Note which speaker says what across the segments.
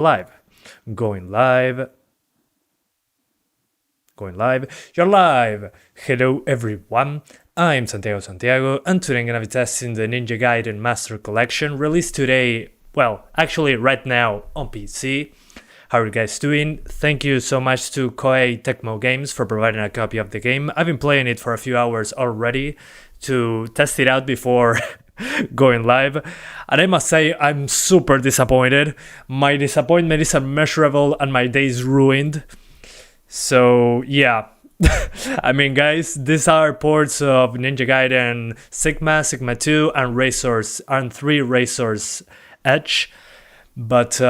Speaker 1: Live. Going live. Going live. You're live! Hello everyone, I'm Santiago, and today I'm gonna be testing the Ninja Gaiden Master Collection, released today, well, actually right now on PC. How are you guys doing? Thank you so much to Koei Tecmo Games for providing a copy of the game. I've been playing it for a few hours already to test it out before going live, and I must say I'm super disappointed. My disappointment is immeasurable and my day is ruined. So yeah, I mean guys, these are ports of Ninja Gaiden Sigma, Sigma 2 and Razor's and 3 Razor's Edge, but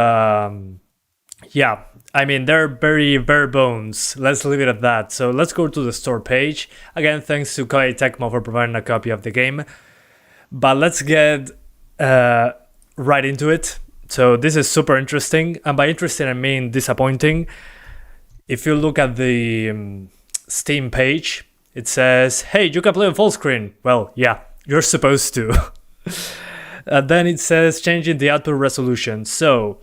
Speaker 1: yeah, I mean they're very bare bones, let's leave it at that. So let's go to the store page. Again, thanks to Koei Tecmo for providing a copy of the game. But let's get right into it. So this is super interesting, and by interesting I mean disappointing. If you look at the Steam page, it says, hey, you can play on full screen. Well, yeah, you're supposed to. Then it says changing the output resolution. So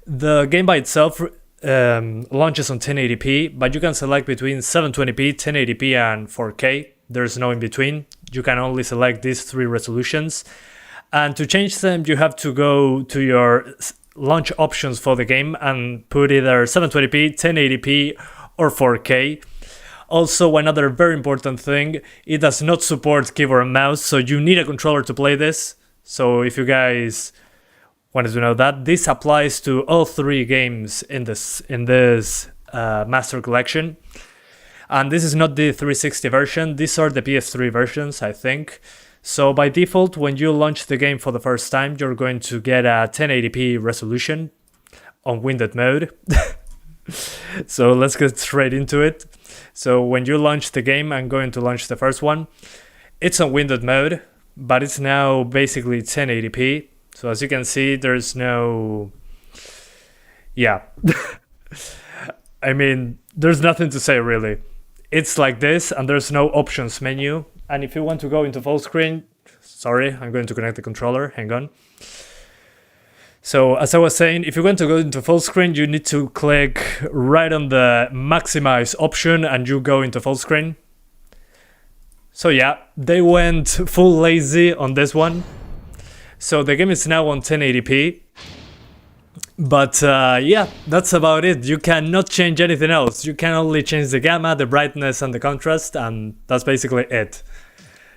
Speaker 1: the game by itself launches on 1080p, but you can select between 720p, 1080p and 4K. There's no in between. You can only select these 3 resolutions. And to change them, you have to go to your launch options for the game and put either 720p, 1080p or 4K. Also, another very important thing, it does not support keyboard and mouse, so you need a controller to play this. So if you guys wanted to know that, this applies to all 3 games in this Master Collection. And this is not the 360 version, these are the PS3 versions, I think. So by default, when you launch the game for the first time, you're going to get a 1080p resolution on windowed mode. So let's get straight into it. So when you launch the game, I'm going to launch the first one. It's on windowed mode, but it's now basically 1080p. So as you can see, there's no... Yeah. I mean, there's nothing to say really. It's like this, and there's no options menu. And if you want to go into full screen, sorry, I'm going to connect the controller, hang on. So as I was saying, if you're going to go into full screen, you need to click right on the maximize option and you go into full screen. So yeah, they went full lazy on this one. So the game is now on 1080p. But yeah, that's about it. You cannot change anything else. You can only change the gamma, the brightness and the contrast, and that's basically it.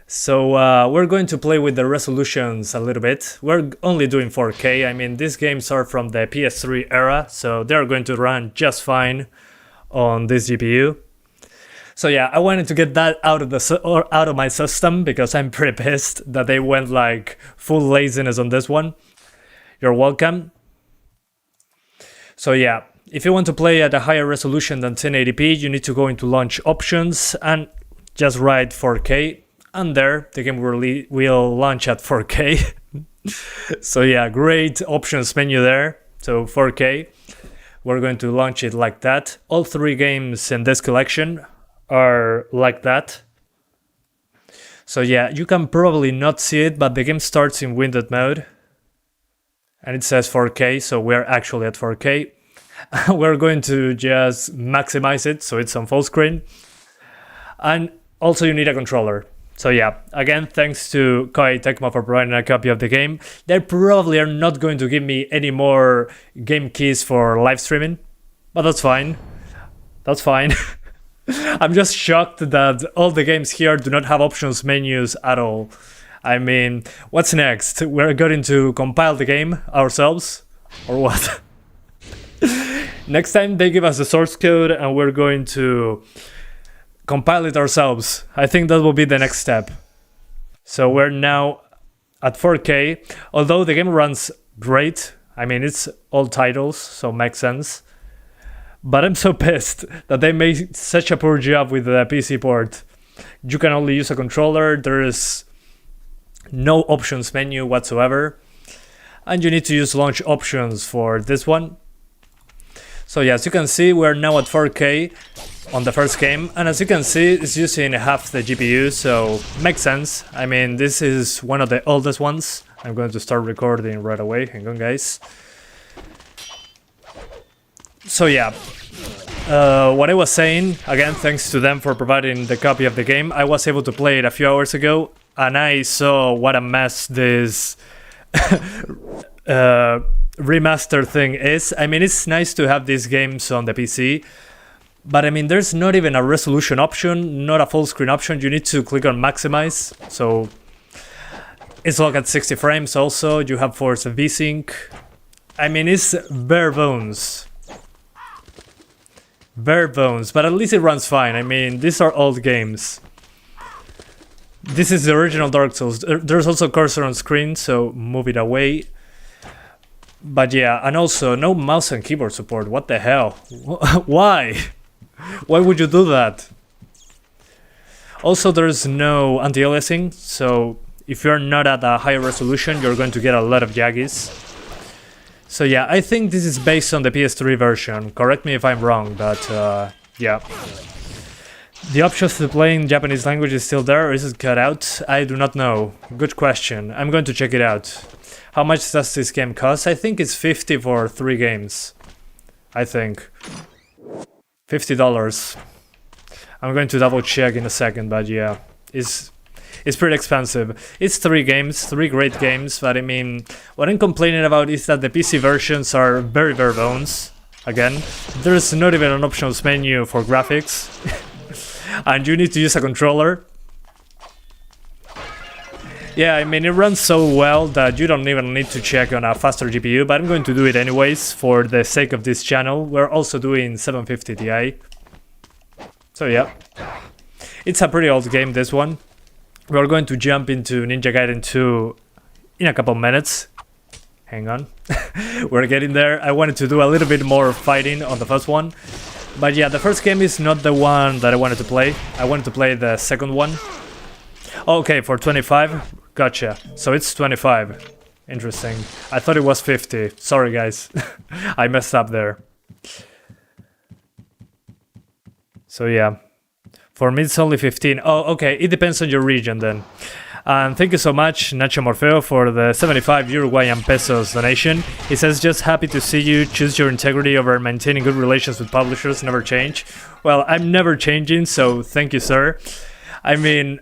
Speaker 1: So we're going to play with the resolutions a little bit. We're only doing 4K. I mean, these games are from the PS3 era, so they're going to run just fine on this GPU. So yeah, I wanted to get that out of my system because I'm pretty pissed that they went like full laziness on this one. You're welcome. So yeah, if you want to play at a higher resolution than 1080p, you need to go into launch options and just write 4K. And there, the game will launch at 4K. So yeah, great options menu there. So 4K, we're going to launch it like that. All 3 games in this collection are like that. So yeah, you can probably not see it, but the game starts in windowed mode. And it says 4K, so we're actually at 4K. We're going to just maximize it, so it's on full screen. And also you need a controller. So yeah, again, thanks to Koei Tecmo for providing a copy of the game. They probably are not going to give me any more game keys for live streaming, but that's fine. That's fine. I'm just shocked that all the games here do not have options menus at all. I mean, what's next? We're going to compile the game ourselves? Or what? Next time they give us the source code and we're going to compile it ourselves. I think that will be the next step. So we're now at 4K. Although the game runs great. I mean, it's all titles, so makes sense. But I'm so pissed that they made such a poor job with the PC port. You can only use a controller. There is no options menu whatsoever, and you need to use launch options for this one. So yeah, as you can see, we're now at 4K on the first game, and as you can see, it's using half the GPU, so makes sense. I mean, this is one of the oldest ones. I'm going to start recording right away. Hang on, guys. So yeah, what I was saying, again, thanks to them for providing the copy of the game, I was able to play it a few hours ago, and I saw what a mess this remaster thing is. I mean, it's nice to have these games on the PC, but I mean, there's not even a resolution option, not a full screen option. You need to click on maximize, so it's locked at 60 frames also. You have force VSync. I mean, it's bare bones. Bare bones, but at least it runs fine. I mean, these are old games. This is the original Dark Souls. There's also cursor on screen, so move it away. But yeah, and also no mouse and keyboard support. What the hell? Why? Why would you do that? Also, there's no anti-aliasing, so if you're not at a higher resolution, you're going to get a lot of jaggies. So yeah, I think this is based on the PS3 version. Correct me if I'm wrong, but yeah. The options to play in Japanese language is still there, or is it cut out? I do not know. Good question. I'm going to check it out. How much does this game cost? I think it's 50 for 3 games. I think. $50. I'm going to double check in a second, but yeah. It's pretty expensive. It's 3 games, 3 great games, but I mean, what I'm complaining about is that the PC versions are very bare bones. Again, there's not even an options menu for graphics. And you need to use a controller. Yeah, I mean, it runs so well that you don't even need to check on a faster GPU, but I'm going to do it anyways for the sake of this channel. We're also doing 750 Ti. So yeah, it's a pretty old game, this one. We're going to jump into Ninja Gaiden 2 in a couple minutes. Hang on. We're getting there. I wanted to do a little bit more fighting on the first one. But yeah, the first game is not the one that I wanted to play. I wanted to play the second one. Okay, for 25. Gotcha. So it's 25. Interesting. I thought it was 50. Sorry, guys. I messed up there. So yeah. For me, it's only 15. Oh, okay. It depends on your region then. And thank you so much, Nacho Morfeo, for the 75 Uruguayan pesos donation. He says, just happy to see you choose your integrity over maintaining good relations with publishers, never change. Well, I'm never changing, so thank you, sir. I mean,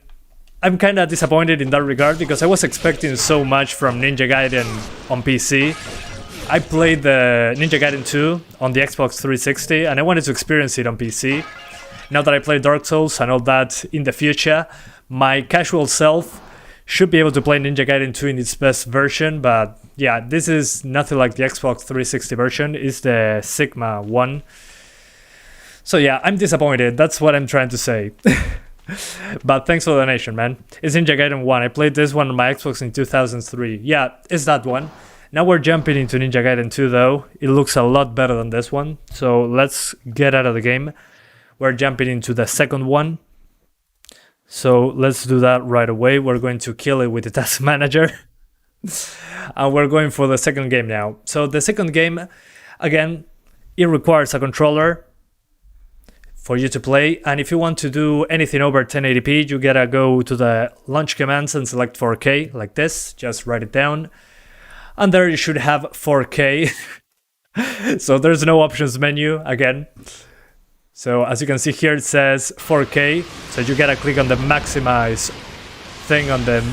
Speaker 1: I'm kind of disappointed in that regard because I was expecting so much from Ninja Gaiden on PC. I played the Ninja Gaiden 2 on the Xbox 360 and I wanted to experience it on PC. Now that I play Dark Souls and all that in the future, my casual self should be able to play Ninja Gaiden 2 in its best version, but yeah, this is nothing like the Xbox 360 version, it's the Sigma one. So yeah, I'm disappointed, that's what I'm trying to say. But thanks for the donation, man. It's Ninja Gaiden 1, I played this one on my Xbox in 2003. Yeah, it's that one. Now we're jumping into Ninja Gaiden 2 though, it looks a lot better than this one, so let's get out of the game. We're jumping into the second one. So let's do that right away. We're going to kill it with the task manager. And we're going for the second game now. So the second game, again, it requires a controller for you to play. And if you want to do anything over 1080p, you gotta go to the launch commands and select 4K like this. Just write it down. And there you should have 4K. So there's no options menu again. So as you can see here, it says 4K. So you gotta click on the maximize thing on the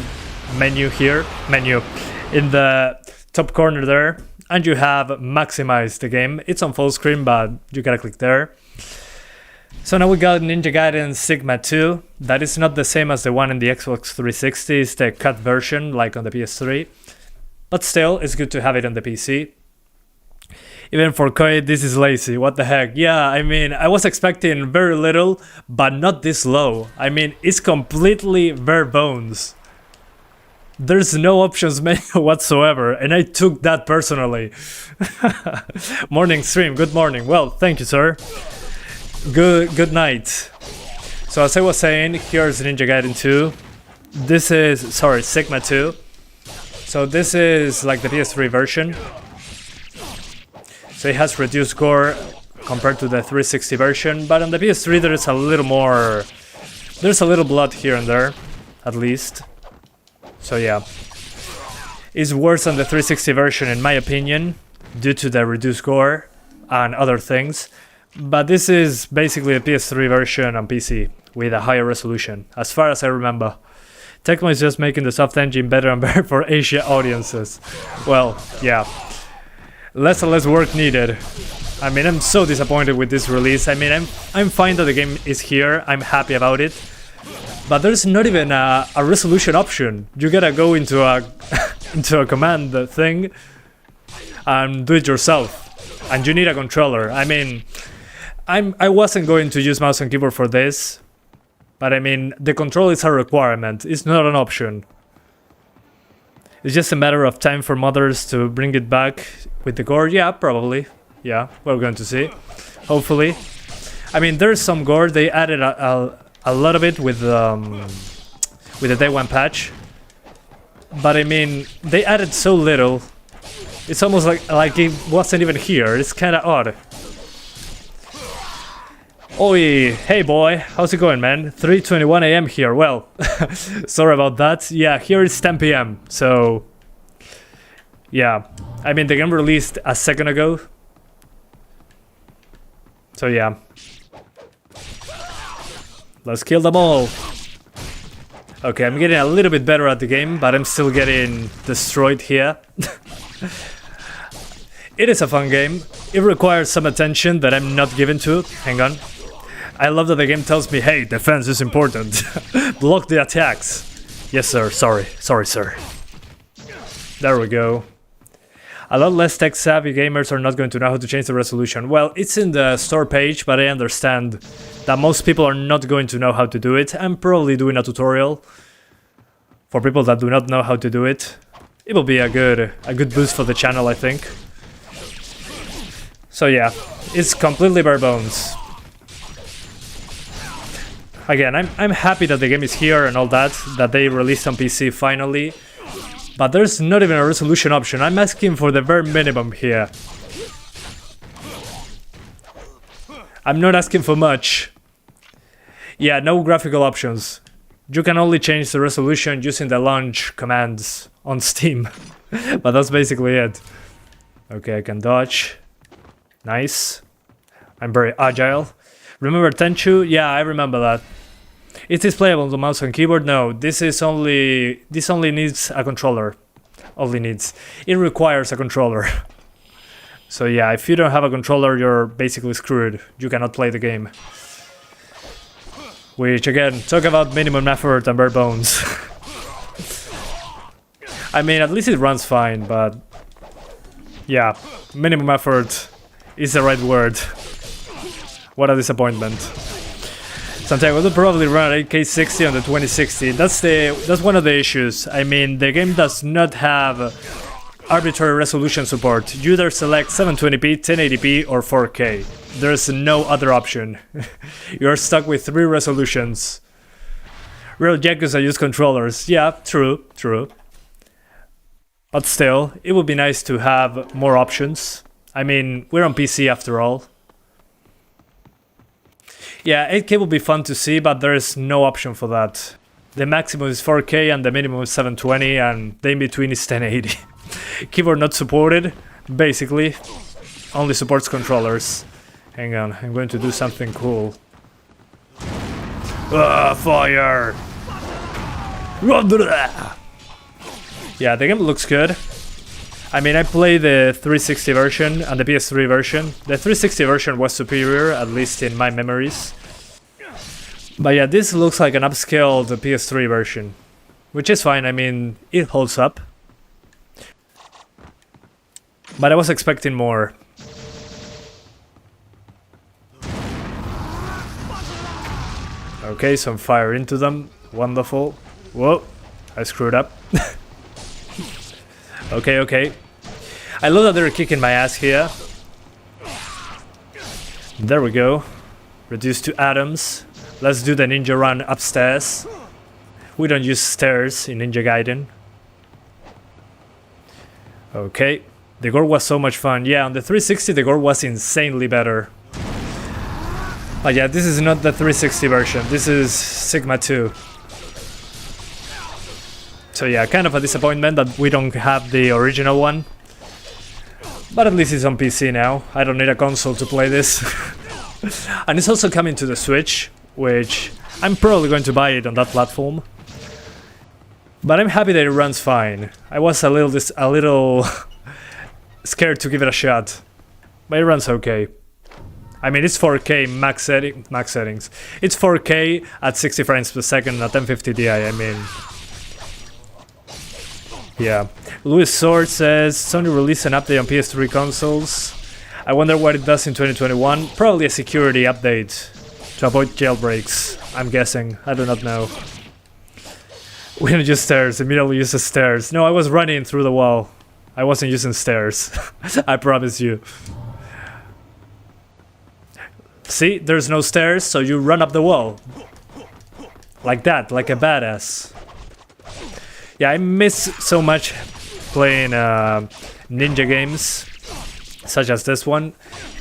Speaker 1: menu here, in the top corner there, and you have maximize the game. It's on full screen, but you gotta click there. So now we got Ninja Gaiden Sigma 2. That is not the same as the one in the Xbox 360. It's the cut version, like on the PS3. But still, it's good to have it on the PC. Even for Koei, this is lazy, what the heck. Yeah, I mean, I was expecting very little, but not this low. I mean, it's completely bare bones. There's no options menu whatsoever, and I took that personally. Morning stream, good morning. Well, thank you, sir. Good night. So as I was saying, here's Ninja Gaiden 2. This is, Sigma 2. So this is like the PS3 version. So it has reduced gore compared to the 360 version, but on the PS3 there's a little more, there's a little blood here and there, at least. So yeah, it's worse than the 360 version in my opinion, due to the reduced gore. and other things. But this is basically a PS3 version on PC with a higher resolution, as far as I remember. Tecmo is just making the soft engine better and better for Asia audiences. Well, yeah. Less and less work needed. I mean, I'm so disappointed with this release. I mean, I'm fine that the game is here. I'm happy about it. But there's not even a resolution option. You gotta go into a into a command thing and do it yourself. And you need a controller. I mean, I wasn't going to use mouse and keyboard for this. But I mean, the control is a requirement. It's not an option. It's just a matter of time for modders to bring it back with the gore. Yeah, probably. Yeah, we're going to see. Hopefully. I mean, there's some gore. They added a lot of it with the day one patch. But I mean, they added so little. It's almost like it wasn't even here. It's kind of odd. Oi, hey boy, how's it going, man? 3:21 AM here. Well, sorry about that. Yeah, here it's 10 PM. So, yeah. I mean, the game released a second ago. So, yeah. Let's kill them all. Okay, I'm getting a little bit better at the game, but I'm still getting destroyed here. It is a fun game. It requires some attention that I'm not given to. Hang on. I love that the game tells me, hey, defense is important. Block the attacks. Yes, sir. Sorry. Sorry, sir. There we go. A lot less tech-savvy gamers are not going to know how to change the resolution. Well, it's in the store page, but I understand that most people are not going to know how to do it. I'm probably doing a tutorial for people that do not know how to do it. It will be a good boost for the channel, I think. So yeah, it's completely bare bones. Again, I'm happy that the game is here and all that they released on PC finally. But there's not even a resolution option. I'm asking for the bare minimum here. I'm not asking for much. Yeah, no graphical options. You can only change the resolution using the launch commands on Steam. But that's basically it. Okay, I can dodge. Nice. I'm very agile. Remember Tenchu? Yeah, I remember that. Is this playable on the mouse and keyboard? No, this only needs a controller. Only needs. It requires a controller. So yeah, if you don't have a controller, you're basically screwed. You cannot play the game. Which again, talk about minimum effort and bare bones. I mean, at least it runs fine, but yeah, minimum effort is the right word. What a disappointment. Santiago will probably run 8K60 on the 2060. That's one of the issues. I mean, the game does not have arbitrary resolution support. You either select 720p, 1080p, or 4K. There's no other option. You're stuck with 3 resolutions. Real Yakuza use controllers. Yeah, true. But still, it would be nice to have more options. I mean, we're on PC after all. Yeah, 8K would be fun to see, but there is no option for that. The maximum is 4K and the minimum is 720, and the in-between is 1080. Keyboard not supported, basically. Only supports controllers. Hang on, I'm going to do something cool. Fire! Yeah, the game looks good. I mean, I played the 360 version and the PS3 version. The 360 version was superior, at least in my memories. But yeah, this looks like an upscaled PS3 version. Which is fine, I mean, it holds up. But I was expecting more. Okay, some fire into them. Wonderful. Whoa, I screwed up. Okay. I love that they're kicking my ass here. There we go. Reduced to atoms. Let's do the ninja run upstairs. We don't use stairs in Ninja Gaiden. Okay. The gore was so much fun. Yeah, on the 360 the gore was insanely better. But yeah, this is not the 360 version. This is Sigma 2. So yeah, kind of a disappointment that we don't have the original one. But at least it's on PC now. I don't need a console to play this. And it's also coming to the Switch, which I'm probably going to buy it on that platform. But I'm happy that it runs fine. I was a little scared to give it a shot, but it runs okay. I mean, it's 4K max settings. It's 4K at 60 frames per second at 1050 Ti. I mean, yeah. Louis Sword says Sony released an update on PS3 consoles. I wonder what it does in 2021. Probably a security update to avoid jailbreaks, I'm guessing. I do not know. We didn't use stairs, immediately use the stairs. No, I was running through the wall. I wasn't using stairs. I promise you. See, there's no stairs, so you run up the wall. Like that, like a badass. Yeah, I miss so much playing ninja games, such as this one.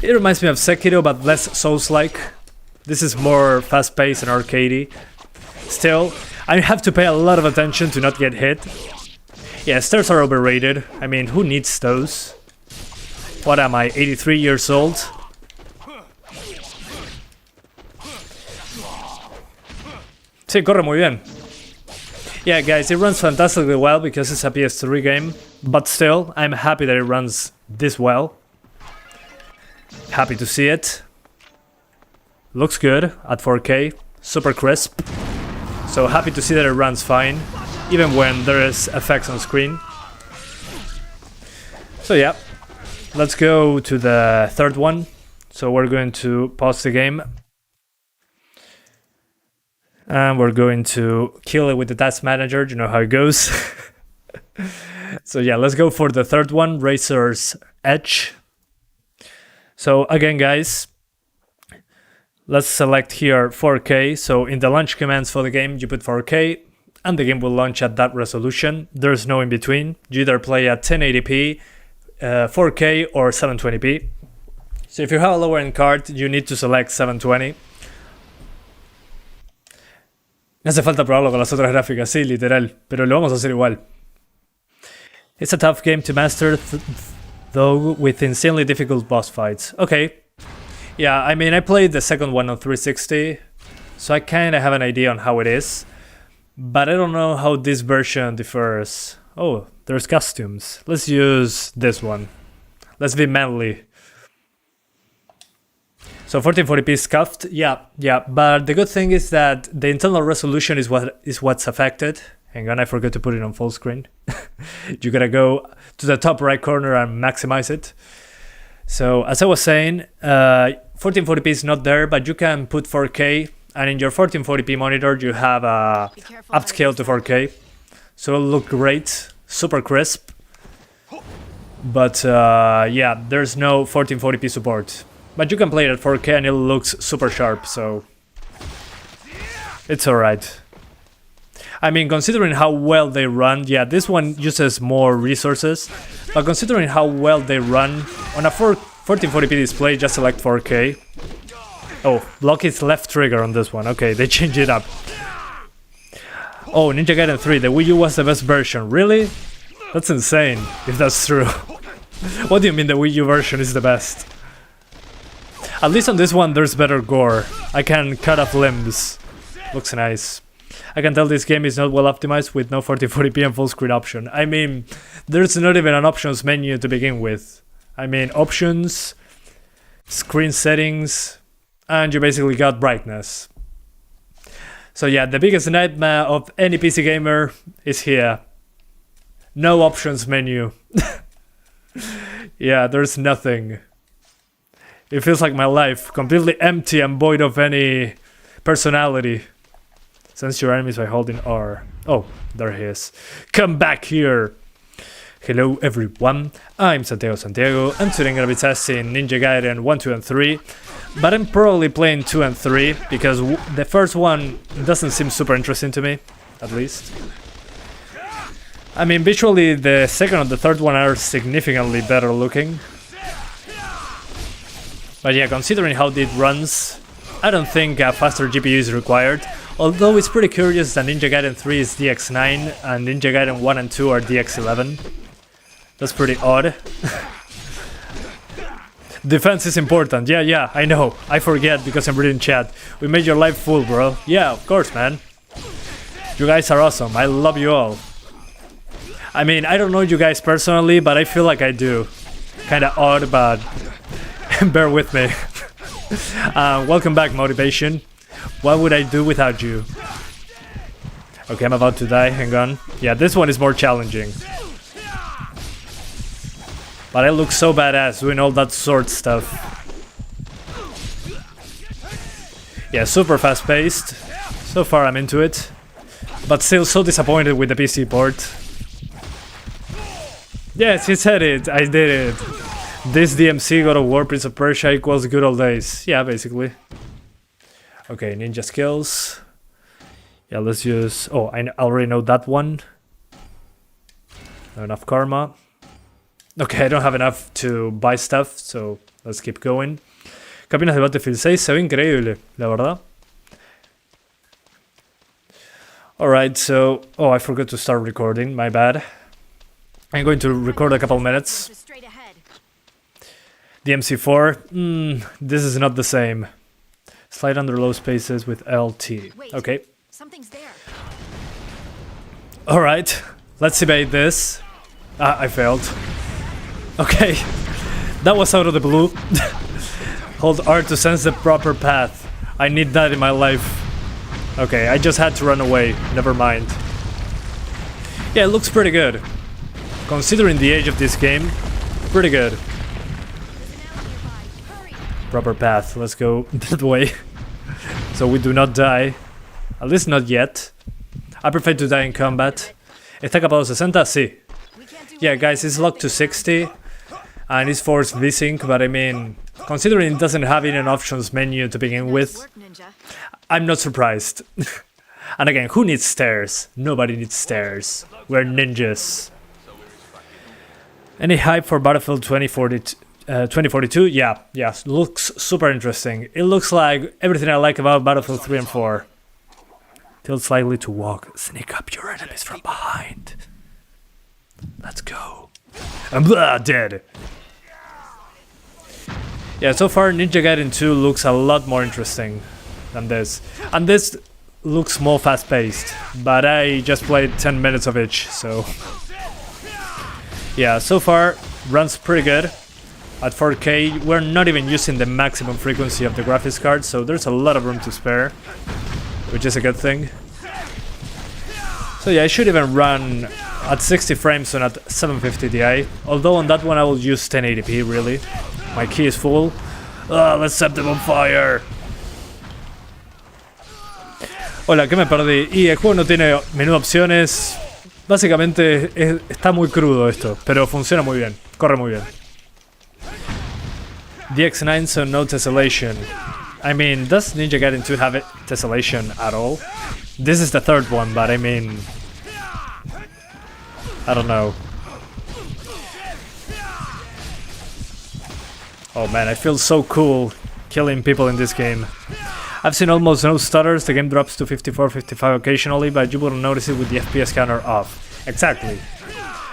Speaker 1: It reminds me of Sekiro, but less Souls-like. This is more fast-paced and arcadey. Still, I have to pay a lot of attention to not get hit. Yeah, stairs are overrated. I mean, who needs those? What am I, 83 years old? Sí, corre muy bien. Yeah, guys, it runs fantastically well because it's a PS3 game, but still, I'm happy that it runs this well. Happy to see it. Looks good at 4K, super crisp. So happy to see that it runs fine, even when there is effects on screen. So yeah, let's go to the third one. So we're going to pause the game. And we're going to kill it with the task manager, you know how it goes. So yeah, let's go for the third one, Razor's Edge. So again, guys, let's select here 4K. So in the launch commands for the game, you put 4K, and the game will launch at that resolution. There's no in between. You either play at 1080p, 4K, or 720p. So if you have a lower end card, you need to select 720. Me hace falta probarlo con las otras gráficas, sí, literal, pero lo vamos a hacer igual. It's a tough game to master, though, with insanely difficult boss fights. Okay. Yeah, I mean, I played the second one on 360, so I kinda have an idea on how it is. But I don't know how this version differs. Oh, there's costumes. Let's use this one. Let's be manly. So 1440p scuffed, yeah, but the good thing is that the internal resolution is what's affected. Hang on, I forgot to put it on full screen. You gotta go to the top right corner and maximize it. So as I was saying, 1440p is not there, but you can put 4K, and in your 1440p monitor you have a upscale to 4K. So it'll look great, super crisp. But yeah, there's no 1440p support. But you can play it at 4K and it looks super sharp, so it's alright. I mean, considering how well they run, yeah, this one uses more resources, but considering how well they run, on a 1440p display, just select 4K. Oh, block is left trigger on this one, okay, they changed it up. Oh, Ninja Gaiden 3, the Wii U was the best version, really? That's insane, if that's true. What do you mean the Wii U version is the best? At least on this one there's better gore. I can cut off limbs. Looks nice. I can tell this game is not well optimized with no 1440p and full screen option. I mean, there's not even an options menu to begin with. I mean, options, screen settings, and you basically got brightness. So yeah, the biggest nightmare of any PC gamer is here. No options menu. Yeah, there's nothing. It feels like my life, completely empty and void of any personality. Sense your enemies by holding R. Oh, there he is. Come back here! Hello everyone, I'm Santiago, and today I'm gonna be testing Ninja Gaiden 1, 2, and 3. But I'm probably playing 2 and 3, because the first one doesn't seem super interesting to me, at least. I mean, visually the second and the third one are significantly better looking. But yeah, considering how it runs, I don't think a faster GPU is required. Although it's pretty curious that Ninja Gaiden 3 is DX9 and Ninja Gaiden 1 and 2 are DX11. That's pretty odd. Defense is important. Yeah, I know. I forget because I'm reading chat. We made your life full, bro. Yeah, of course, man. You guys are awesome. I love you all. I mean, I don't know you guys personally, but I feel like I do. Kinda odd, but bear with me. Welcome back, Motivation. What would I do without you? Okay, I'm about to die. Hang on. Yeah, this one is more challenging. But I look so badass doing all that sword stuff. Yeah, super fast paced. So far I'm into it. But still so disappointed with the PC port. Yes, he said it. I did it. This DMC God of War Prince of Persia equals good old days. Yeah, basically. Okay, ninja skills. Yeah, let's use... Oh, I already know that one. Not enough karma. Okay, I don't have enough to buy stuff, so let's keep going. ¿Qué opinas de Battlefield 6? Se ve increíble, la verdad. Alright, so... Oh, I forgot to start recording, my bad. I'm going to record a couple minutes. DMC4, this is not the same. Slide under low spaces with LT. Okay.
Speaker 2: Something's there.
Speaker 1: Alright, let's evade this. I failed. Okay, that was out of the blue. Hold R to sense the proper path. I need that in my life. Okay, I just had to run away. Never mind. Yeah, it looks pretty good. Considering the age of this game, pretty good. Proper path, let's go that way. So we do not die. At least not yet. I prefer to die in combat. Está capado 60? Sí. Yeah, guys, it's locked to 60. And it's forced VSync, but I mean, considering it doesn't have an options menu to begin with, I'm not surprised. And again, who needs stairs? Nobody needs stairs. We're ninjas. Any hype for Battlefield 2042? Yeah, looks super interesting. It looks like everything I like about Battlefield 3 and 4. Tilt slightly to walk. Sneak up your enemies from behind. Let's go. And blah, dead. Yeah, so far Ninja Gaiden 2 looks a lot more interesting than this. And this looks more fast-paced, but I just played 10 minutes of each, so... Yeah, so far runs pretty good. At 4K, we're not even using the maximum frequency of the graphics card, so there's a lot of room to spare, which is a good thing. So yeah, I should even run at 60 frames and at 750 Ti, although on that one I will use 1080p really. My key is full. Let's set them on fire. Hola, ¿qué me perdí? Y el juego no tiene menú de opciones. Básicamente está muy crudo esto, pero funciona muy bien, corre muy bien. DX9, so no tessellation. I mean, does Ninja Gaiden 2 have tessellation at all? This is the third one, but I mean... I don't know. Oh man, I feel so cool killing people in this game. I've seen almost no stutters, the game drops to 54, 55 occasionally, but you wouldn't notice it with the FPS counter off. Exactly.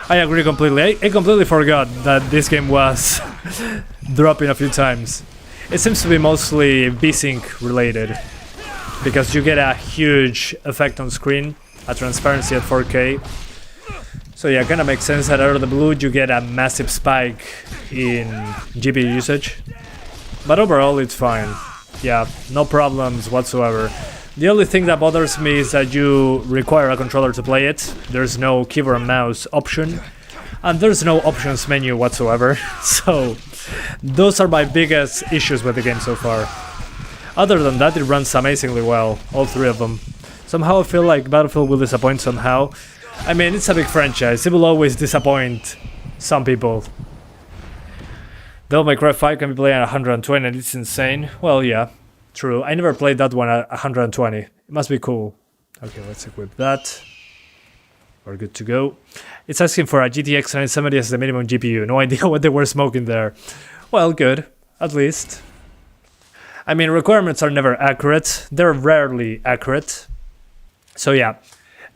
Speaker 1: I agree completely. I completely forgot that this game was dropping a few times. It seems to be mostly VSync related, because you get a huge effect on screen, a transparency at 4K. So yeah, kinda makes sense that out of the blue you get a massive spike in GPU usage. But overall it's fine. Yeah, no problems whatsoever. The only thing that bothers me is that you require a controller to play it. There's no keyboard and mouse option. And there's no options menu whatsoever. So those are my biggest issues with the game so far. Other than that, it runs amazingly well, all three of them. Somehow I feel like Battlefield will disappoint somehow. I mean, it's a big franchise, it will always disappoint some people. Devil May Cry 5 can be played at 120 and it's insane. Well, yeah, true. I never played that one at 120. It must be cool. Okay, let's equip that. We're good to go. It's asking for a GTX 970 as the minimum GPU. No idea what they were smoking there. Well, good, at least. I mean, requirements are never accurate. They're rarely accurate. So yeah.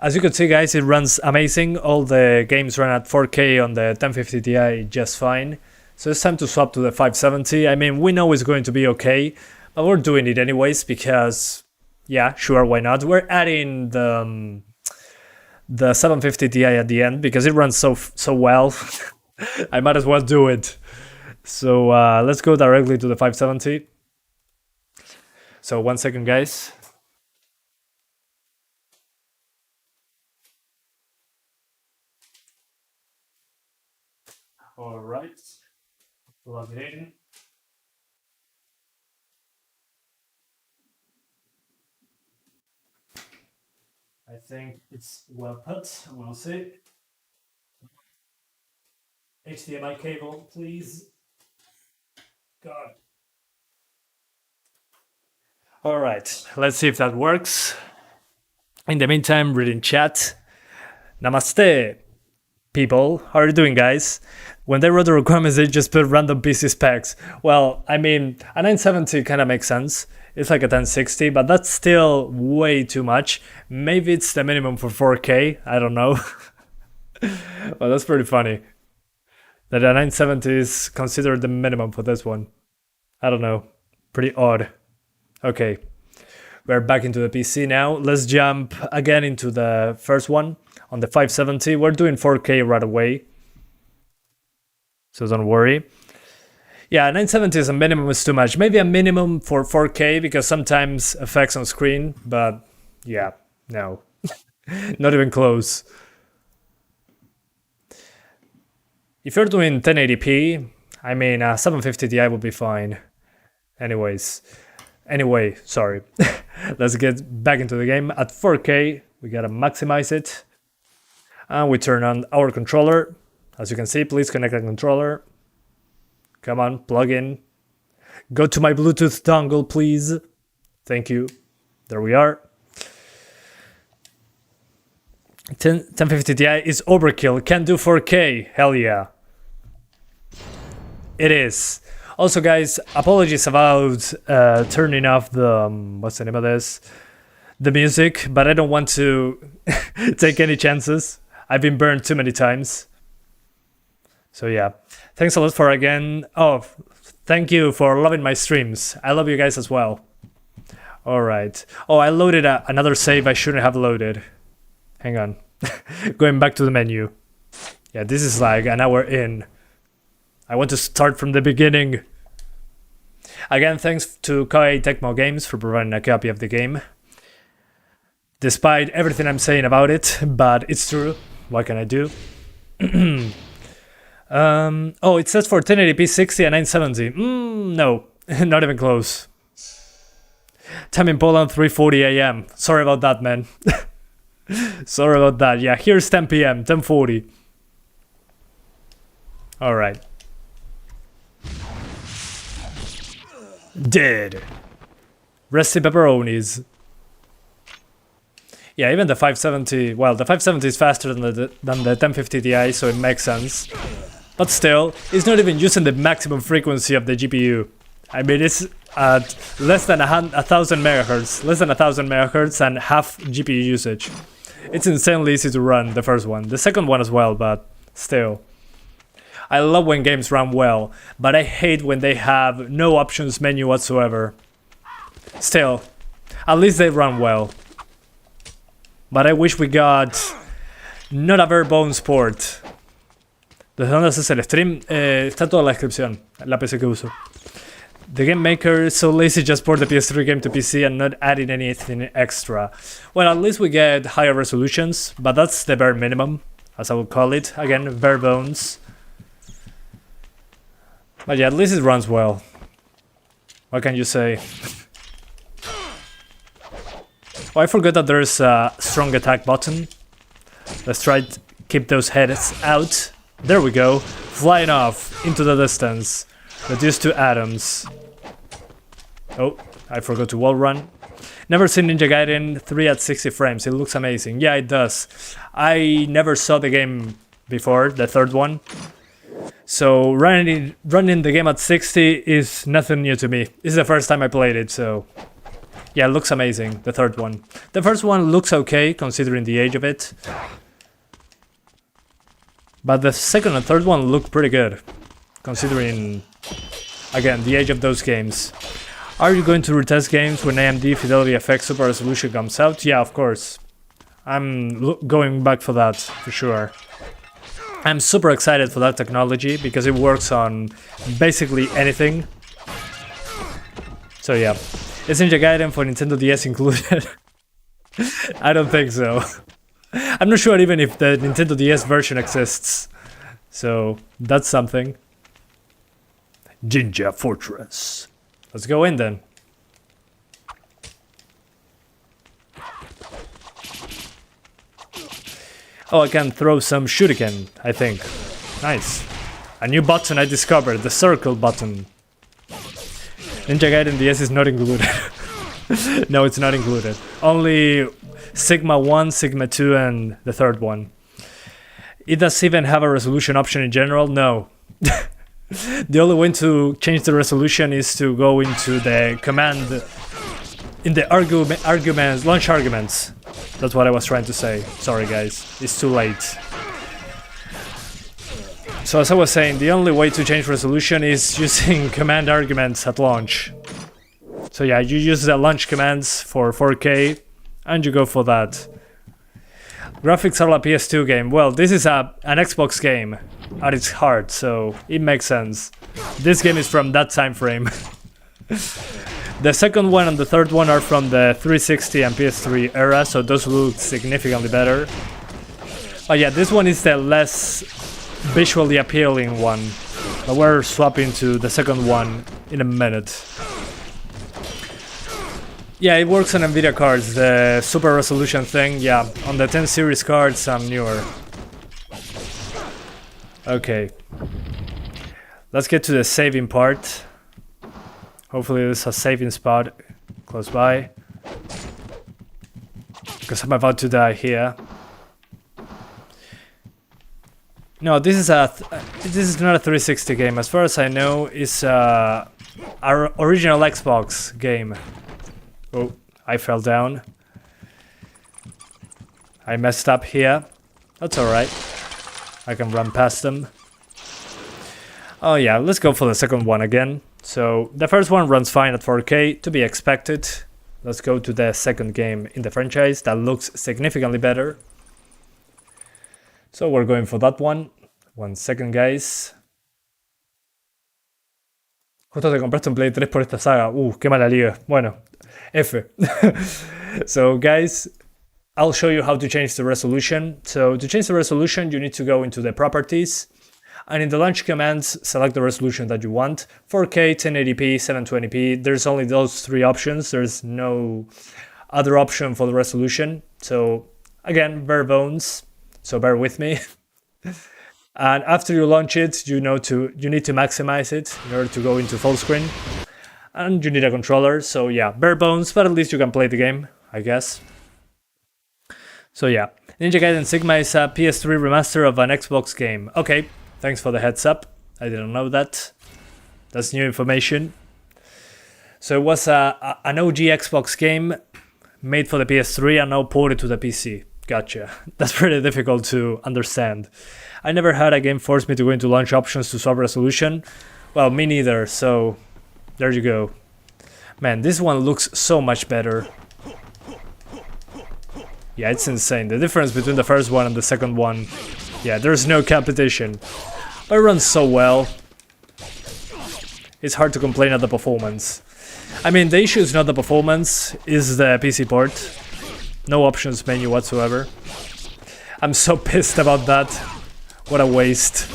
Speaker 1: As you can see, guys, it runs amazing. All the games run at 4K on the 1050 Ti just fine. So it's time to swap to the 570. I mean, we know it's going to be okay, but we're doing it anyways because, yeah, sure, why not? We're adding the 750 Ti at the end because it runs so well. I might as well do it. So let's go directly to the 570. So 1 second, guys. All right, plug it in. I think it's well put. We'll see. HDMI cable, please. God. All right, let's see if that works. In the meantime, reading chat. Namaste, people. How are you doing, guys? When they wrote the requirements, they just put random PC specs. Well, I mean, a 970 kind of makes sense. It's like a 1060, but that's still way too much. Maybe it's the minimum for 4K. I don't know. Well, that's pretty funny. That a 970 is considered the minimum for this one. I don't know. Pretty odd. Okay. We're back into the PC now. Let's jump again into the first one. On the 570, we're doing 4K right away. So don't worry. Yeah, 970 as a minimum is too much. Maybe a minimum for 4K because sometimes effects on screen, but yeah, no. Not even close. If you're doing 1080p, I mean, 750 Ti would be fine. Anyway, sorry. Let's get back into the game. At 4K, we gotta maximize it. And we turn on our controller. As you can see, please connect the controller. Come on, plug in. Go to my Bluetooth dongle, please. Thank you. There we are. 1050 Ti is overkill. Can't do 4K. Hell yeah. It is. Also, guys, apologies about turning off the... what's the name of this? The music, but I don't want to take any chances. I've been burned too many times. So yeah, thanks a lot for again. Oh, thank you for loving my streams. I love you guys as well. All right. Oh, I loaded another save I shouldn't have loaded. Hang on. Going back to the menu. Yeah, this is like an hour in. I want to start from the beginning. Again, thanks to Koei Tecmo Games for providing a copy of the game. Despite everything I'm saying about it, but it's true. What can I do? Oh, it says for 1080p 60 and 970. No, not even close. Time in Poland 3:40 AM. Sorry about that, man. Sorry about that. Yeah, here's 10 PM, 10:40. All right. Dead. Resty pepperonis. Yeah, even the 570. Well, the 570 is faster than the 1050 Ti, so it makes sense. But still, it's not even using the maximum frequency of the GPU. I mean, it's at less than 1,000 megahertz, less than 1,000 megahertz and half GPU usage. It's insanely easy to run, the first one. The second one as well, but still. I love when games run well, but I hate when they have no options menu whatsoever. Still, at least they run well. But I wish we got not a bare bones port. ¿Desde dónde haces el stream? Está toda la descripción, la PC que uso. The game maker is so lazy just port the PS3 game to PC and not adding anything extra. Well, at least we get higher resolutions, but that's the bare minimum, as I would call it. Again, bare bones. But yeah, at least it runs well. What can you say? Oh, I forgot that there's a strong attack button. Let's try to keep those heads out. There we go. Flying off into the distance. Reduced to atoms. Oh, I forgot to wall run. Never seen Ninja Gaiden 3 at 60 frames. It looks amazing. Yeah, it does. I never saw the game before, the third one. So running the game at 60 is nothing new to me. This is the first time I played it, so... Yeah, it looks amazing, the third one. The first one looks okay, considering the age of it. But the second and third one look pretty good. considering, again, the age of those games. Are you going to retest games when AMD Fidelity FX Super Resolution comes out? Yeah, of course. I'm going back for that, for sure. I'm super excited for that technology because it works on basically anything. So yeah. Is Ninja Gaiden for Nintendo DS included? I don't think so. I'm not sure even if the Nintendo DS version exists. So that's something. Jinja Fortress. Let's go in then. Oh, I can throw some shuriken, I think. Nice. A new button I discovered, the circle button. Ninja Gaiden DS is not included. No, it's not included. Only Sigma 1, Sigma 2, and the third one. It does even have a resolution option in general? No. The only way to change the resolution is to go into the command, in the arguments, launch arguments. That's what I was trying to say. Sorry guys, it's too late. So as I was saying, the only way to change resolution is using command arguments at launch. So yeah, you use the launch commands for 4K and you go for that. Graphics are a PS2 game. Well, this is an Xbox game at its heart, so it makes sense. This game is from that time frame. The second one and the third one are from the 360 and PS3 era, so those look significantly better. Oh yeah, this one is the less visually appealing one, but we're swapping to the second one in a minute. Yeah, it works on Nvidia cards, the super resolution thing, yeah, on the 10 series cards I'm newer. Okay, let's get to the saving part. Hopefully there's a saving spot close by, because I'm about to die here. No, this is not a 360 game. As far as I know, it's our original Xbox game. Oh, I fell down. I messed up here. That's alright. I can run past them. Oh yeah, let's go for the second one again. So, the first one runs fine at 4K, to be expected. Let's go to the second game in the franchise that looks significantly better. So, we're going for that one. 1 second, guys. Justo te compraste un Play 3 por esta saga. Qué mala liga. Bueno, F. So, guys, I'll show you how to change the resolution. So, to change the resolution, you need to go into the properties. And in the launch commands, select the resolution that you want. 4K, 1080p, 720p. There's only those three options. There's no other option for the resolution. So again, bare bones. So bear with me. And after you launch it, you need to maximize it in order to go into full screen. And you need a controller. So yeah, bare bones, but at least you can play the game, I guess. So yeah, Ninja Gaiden Sigma is a PS3 remaster of an Xbox game. Okay. Thanks for the heads up. I didn't know that. That's new information. So it was an OG Xbox game made for the PS3 and now ported to the PC. Gotcha. That's pretty difficult to understand. I never had a game force me to go into launch options to swap resolution. Well, me neither, so there you go. Man, this one looks so much better. Yeah, it's insane. The difference between the first one and the second one. Yeah, there's no competition. But it runs so well. It's hard to complain at the performance. I mean, the issue is not the performance, is the PC port. No options menu whatsoever. I'm so pissed about that. What a waste.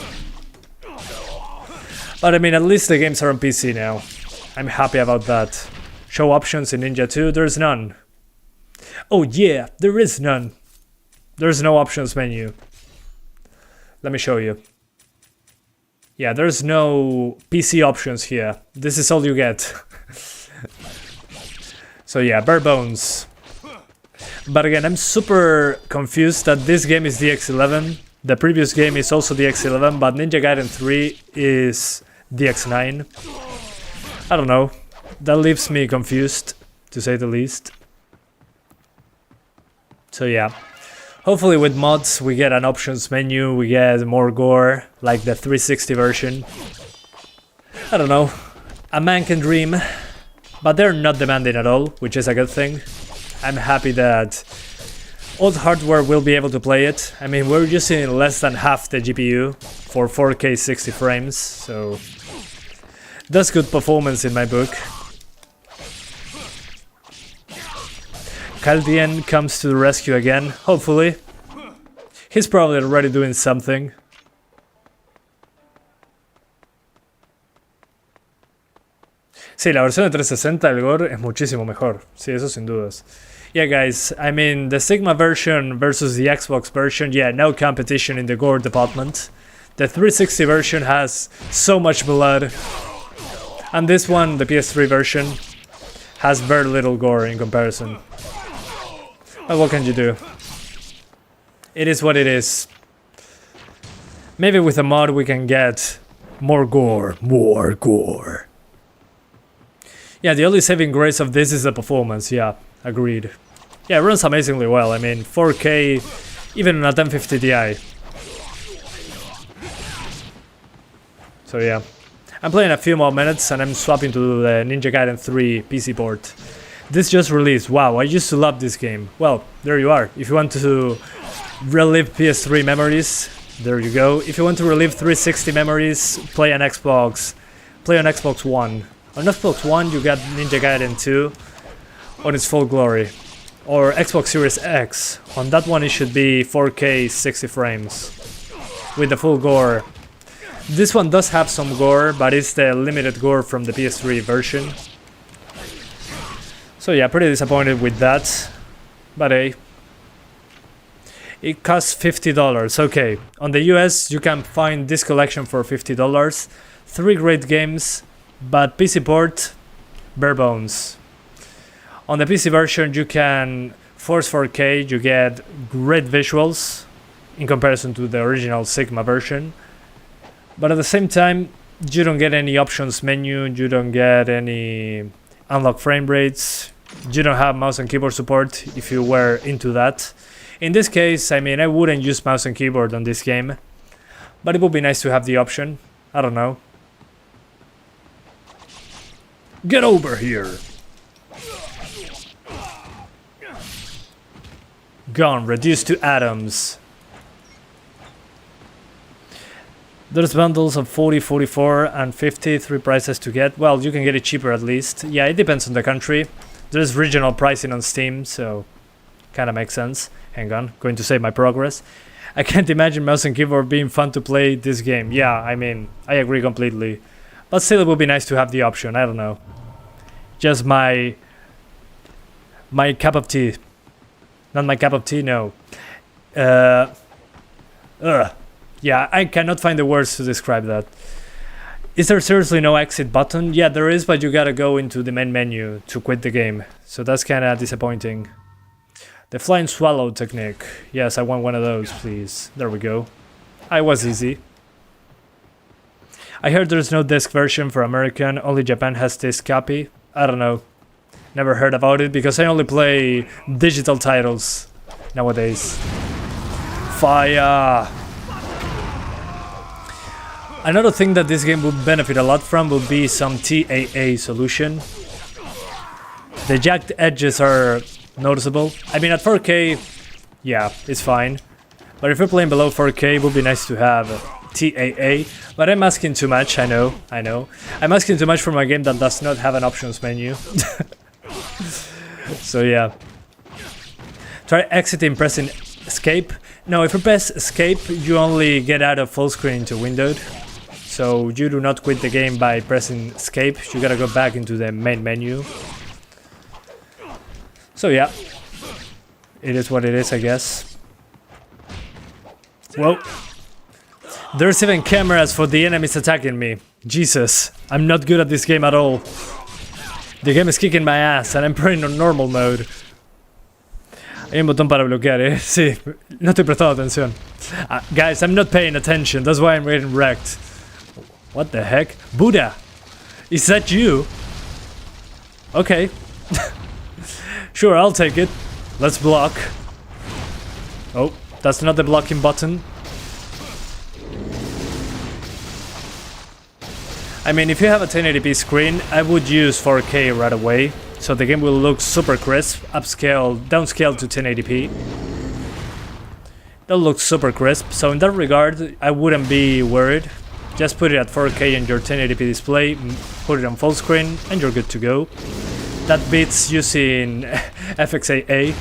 Speaker 1: But I mean, at least the games are on PC now. I'm happy about that. Show options in Ninja 2, there's none. Oh yeah, there is none. There's no options menu. Let me show you. Yeah, there's no PC options here. This is all you get. So yeah, bare bones. But again, I'm super confused that this game is DX11. The previous game is also DX11, but Ninja Gaiden 3 is DX9. I don't know. That leaves me confused, to say the least. So yeah. Hopefully with mods we get an options menu, we get more gore, like the 360 version. I don't know, a man can dream, but they're not demanding at all, which is a good thing. I'm happy that old hardware will be able to play it. I mean, we're using less than half the GPU for 4K 60 frames, so that's good performance in my book. Kaldien comes to the rescue again, hopefully. He's probably already doing something. Sí, la versión de 360 del gore es muchísimo mejor. Sí, eso sin dudas. Yeah, guys, I mean, the Sigma version versus the Xbox version, yeah, no competition in the gore department. The 360 version has so much blood. And this one, the PS3 version, has very little gore in comparison. But what can you do? It is what it is. Maybe with a mod we can get more gore, more gore. Yeah, the only saving grace of this is the performance, yeah, agreed. Yeah, it runs amazingly well, I mean, 4K, even on a 1050 Ti. So yeah, I'm playing a few more minutes and I'm swapping to the Ninja Gaiden 3 PC port. This just released, wow, I used to love this game. Well, there you are, if you want to relive PS3 memories, there you go. If you want to relive 360 memories, play on Xbox One. On Xbox One you got Ninja Gaiden 2 on its full glory. Or Xbox Series X. On that one it should be 4K 60 frames. With the full gore. This one does have some gore, but it's the limited gore from the PS3 version. So yeah, pretty disappointed with that. But hey. It costs $50. Okay. On the US you can find this collection for $50. 3 great games. But PC port, bare bones. On the PC version you can force 4K, you get great visuals in comparison to the original Sigma version. But at the same time, you don't get any options menu, you don't get any unlock frame rates, you don't have mouse and keyboard support if you were into that. In this case, I mean, I wouldn't use mouse and keyboard on this game, but it would be nice to have the option. I don't know. Get over here! Gone, reduced to atoms. There's bundles of 40, 44 and 50, 3 prices to get. Well, you can get it cheaper at least. Yeah, it depends on the country. There's regional pricing on Steam, so kinda makes sense. Hang on, going to save my progress. I can't imagine mouse and keyboard being fun to play this game. Yeah, I mean, I agree completely. But still it would be nice to have the option, I don't know. Just my cup of tea. Not my cup of tea, no. Yeah, I cannot find the words to describe that. Is there seriously no exit button? Yeah, there is, but you gotta go into the main menu to quit the game. So that's kinda disappointing. The flying swallow technique. Yes, I want one of those, please. There we go. I was easy. I heard there's no disc version for American, only Japan has disc copy. I don't know. Never heard about it because I only play digital titles nowadays. Fire! Another thing that this game would benefit a lot from would be some TAA solution. The jagged edges are noticeable. I mean, at 4K, yeah, it's fine. But if you're playing below 4K, it would be nice to have TAA. But I'm asking too much, I know. I'm asking too much from a game that does not have an options menu. So yeah. Try exiting pressing escape. No, if you press escape, you only get out of full screen to windowed. So you do not quit the game by pressing escape. You gotta go back into the main menu. So yeah. It is what it is, I guess. Whoa. There's even cameras for the enemies attacking me. Jesus, I'm not good at this game at all. The game is kicking my ass and I'm playing on normal mode. Hay un botón para bloquear, Sí, no estoy prestando atención. Guys, I'm not paying attention, that's why I'm getting wrecked. What the heck? Buddha! Is that you? Okay. Sure, I'll take it. Let's block. Oh, that's not the blocking button. I mean, if you have a 1080p screen, I would use 4K right away, so the game will look super crisp, downscale to 1080p. That'll look super crisp, so in that regard, I wouldn't be worried. Just put it at 4K in your 1080p display, put it on full screen, and you're good to go. That beats using FX HIT,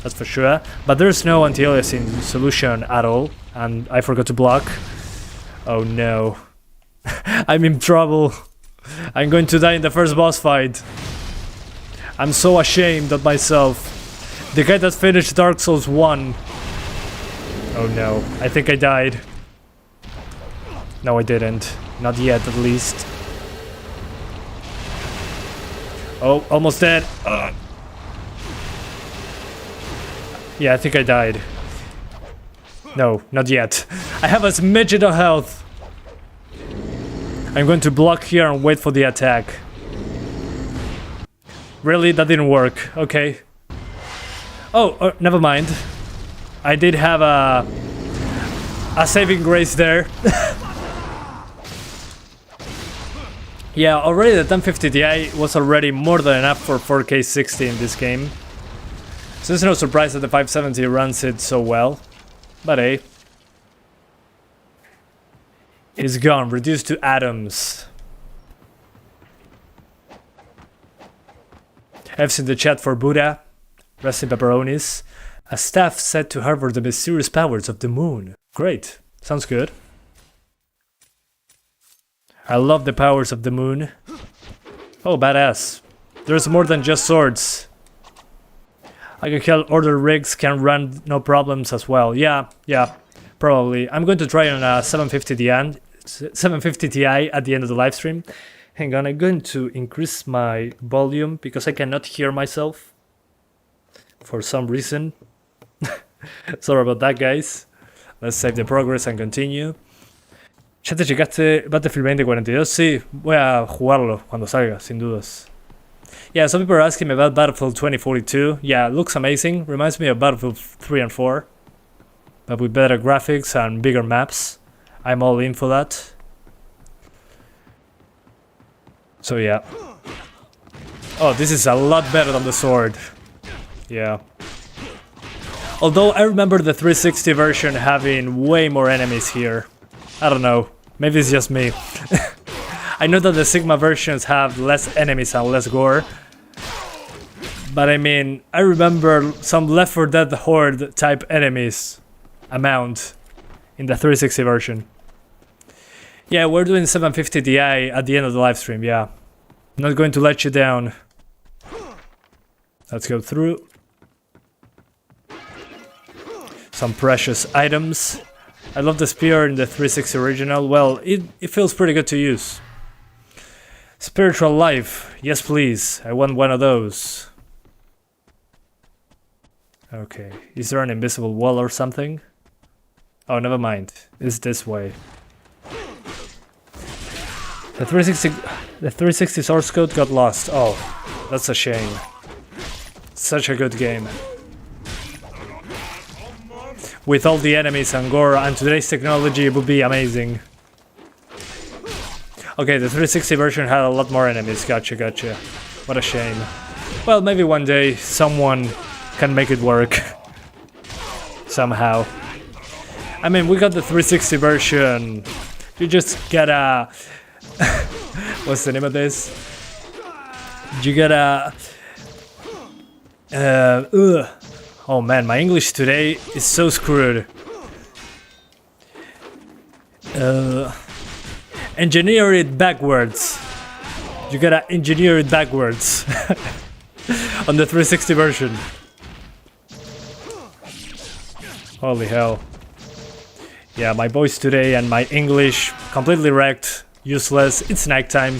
Speaker 1: that's for sure, but there's no anti-aliasing solution at all, and I forgot to block. Oh no. I'm in trouble. I'm going to die in the first boss fight. I'm so ashamed of myself. The guy that finished Dark Souls 1. Oh no, I think I died. No, I didn't. Not yet, at least. Oh, almost dead. Yeah, I think I died. No, not yet. I have a smidgen of health. I'm going to block here and wait for the attack. Really? That didn't work. Okay. Oh, never mind. I did have a saving grace there. Yeah, already the 1050 Ti was already more than enough for 4K 60 in this game. So it's no surprise that the 570 runs it so well. But hey. It's gone, reduced to atoms. F's in the chat for Buddha. Rest in pepperonis. A staff set to harbor the mysterious powers of the moon. Great. Sounds good. I love the powers of the moon. Oh, badass. There's more than just swords. I can kill order rigs, can run no problems as well. Yeah, probably. I'm going to try on a 750 Ti at the end of the live stream. Hang on, I'm going to increase my volume because I cannot hear myself. For some reason. Sorry about that, guys. Let's save the progress and continue. ¿Ya te checaste Battlefield 2042? Sí, voy a jugarlo cuando salga, sin dudas. Yeah, some people are asking me about Battlefield 2042. Yeah, it looks amazing. Reminds me of Battlefield 3 and 4. But with better graphics and bigger maps. I'm all in for that. So yeah. Oh, this is a lot better than the sword. Yeah. Although I remember the 360 version having way more enemies here. I don't know. Maybe it's just me. I know that the Sigma versions have less enemies and less gore. But I mean, I remember some Left 4 Dead Horde type enemies amount in the 360 version. Yeah, we're doing 750 Ti at the end of the live stream, yeah. I'm not going to let you down. Let's go through. Some precious items. I love the spear in the 360 original. Well, it feels pretty good to use. Spiritual life. Yes, please. I want one of those. Okay. Is there an invisible wall or something? Oh, never mind. It's this way. The 360 source code got lost. Oh, that's a shame. Such a good game. With all the enemies and gore and today's technology, it would be amazing. Okay, the 360 version had a lot more enemies. Gotcha. What a shame. Well, maybe one day someone can make it work. Somehow. I mean, we got the 360 version. You just gotta... What's the name of this? You gotta... Oh man, my English today is so screwed. Engineer it backwards. You gotta engineer it backwards. On the 360 version. Holy hell. Yeah, my voice today and my English completely wrecked. Useless. It's nighttime.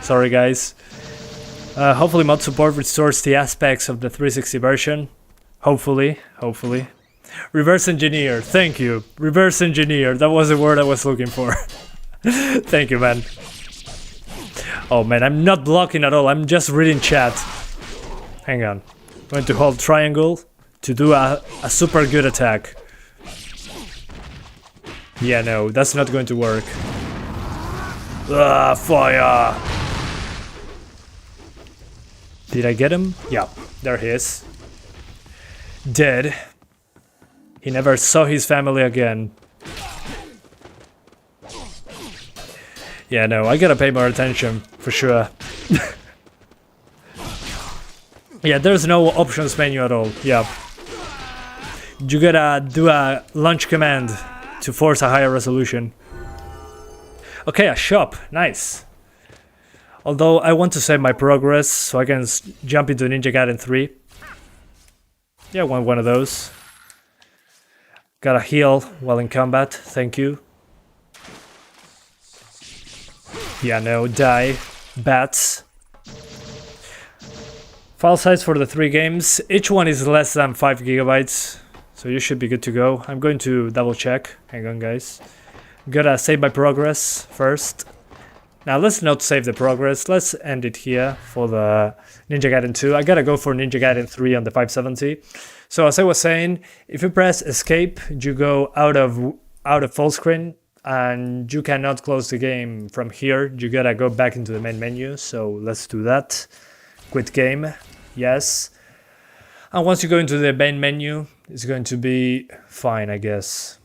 Speaker 1: Sorry guys. Hopefully mod support restores the aspects of the 360 version. Hopefully. Reverse engineer. Thank you. Reverse engineer. That was the word I was looking for. Thank you, man. Oh man, I'm not blocking at all. I'm just reading chat. Hang on. I'm going to hold triangle to do a super good attack. Yeah, no, that's not going to work. Ah, fire! Did I get him? Yeah, there he is. Dead. He never saw his family again. Yeah, no, I gotta pay more attention, for sure. Yeah, there's no options menu at all, yeah. You gotta do a launch command to force a higher resolution. Okay, a shop, nice. Although I want to save my progress so I can jump into Ninja Gaiden 3. Yeah, I want one of those. Gotta heal while in combat, thank you. Yeah, no, die. Bats. File size for the 3 games. Each one is less than 5 gigabytes. So you should be good to go. I'm going to double check. Hang on, guys. Gotta save my progress first. Now let's not save the progress. Let's end it here for the Ninja Gaiden 2. I gotta go for Ninja Gaiden 3 on the 570. So as I was saying, if you press escape, you go out of full screen and you cannot close the game from here. You gotta go back into the main menu. So let's do that. Quit game. Yes. And once you go into the main menu, it's going to be fine, I guess.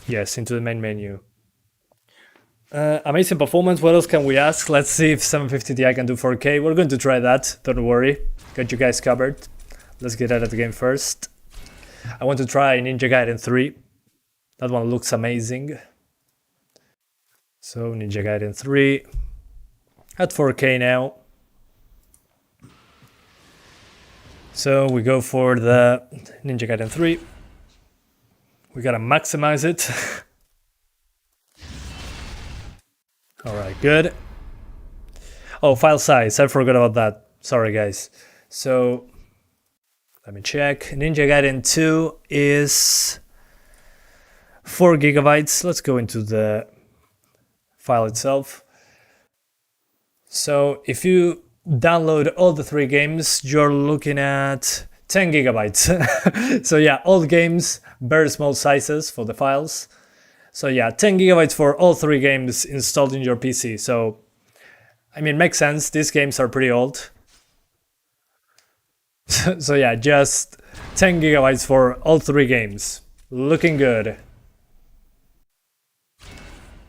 Speaker 1: Yes, into the main menu. Amazing performance, what else can we ask? Let's see if 750 Ti can do 4K. We're going to try that, don't worry. Got you guys covered. Let's get out of the game first. I want to try Ninja Gaiden 3. That one looks amazing. So, Ninja Gaiden 3. At 4K now. So we go for the Ninja Gaiden 3. We gotta maximize it. Alright, good. Oh, file size, I forgot about that. Sorry guys. So, let me check. Ninja Gaiden 2 is 4 gigabytes. Let's go into the file itself. So, if you download all the 3 games, you're looking at 10 gigabytes. So yeah, all games, very small sizes for the files. So yeah, 10 gigabytes for all 3 games installed in your PC. So, I mean, makes sense, these games are pretty old. So yeah, just 10 gigabytes for all 3 games. Looking good.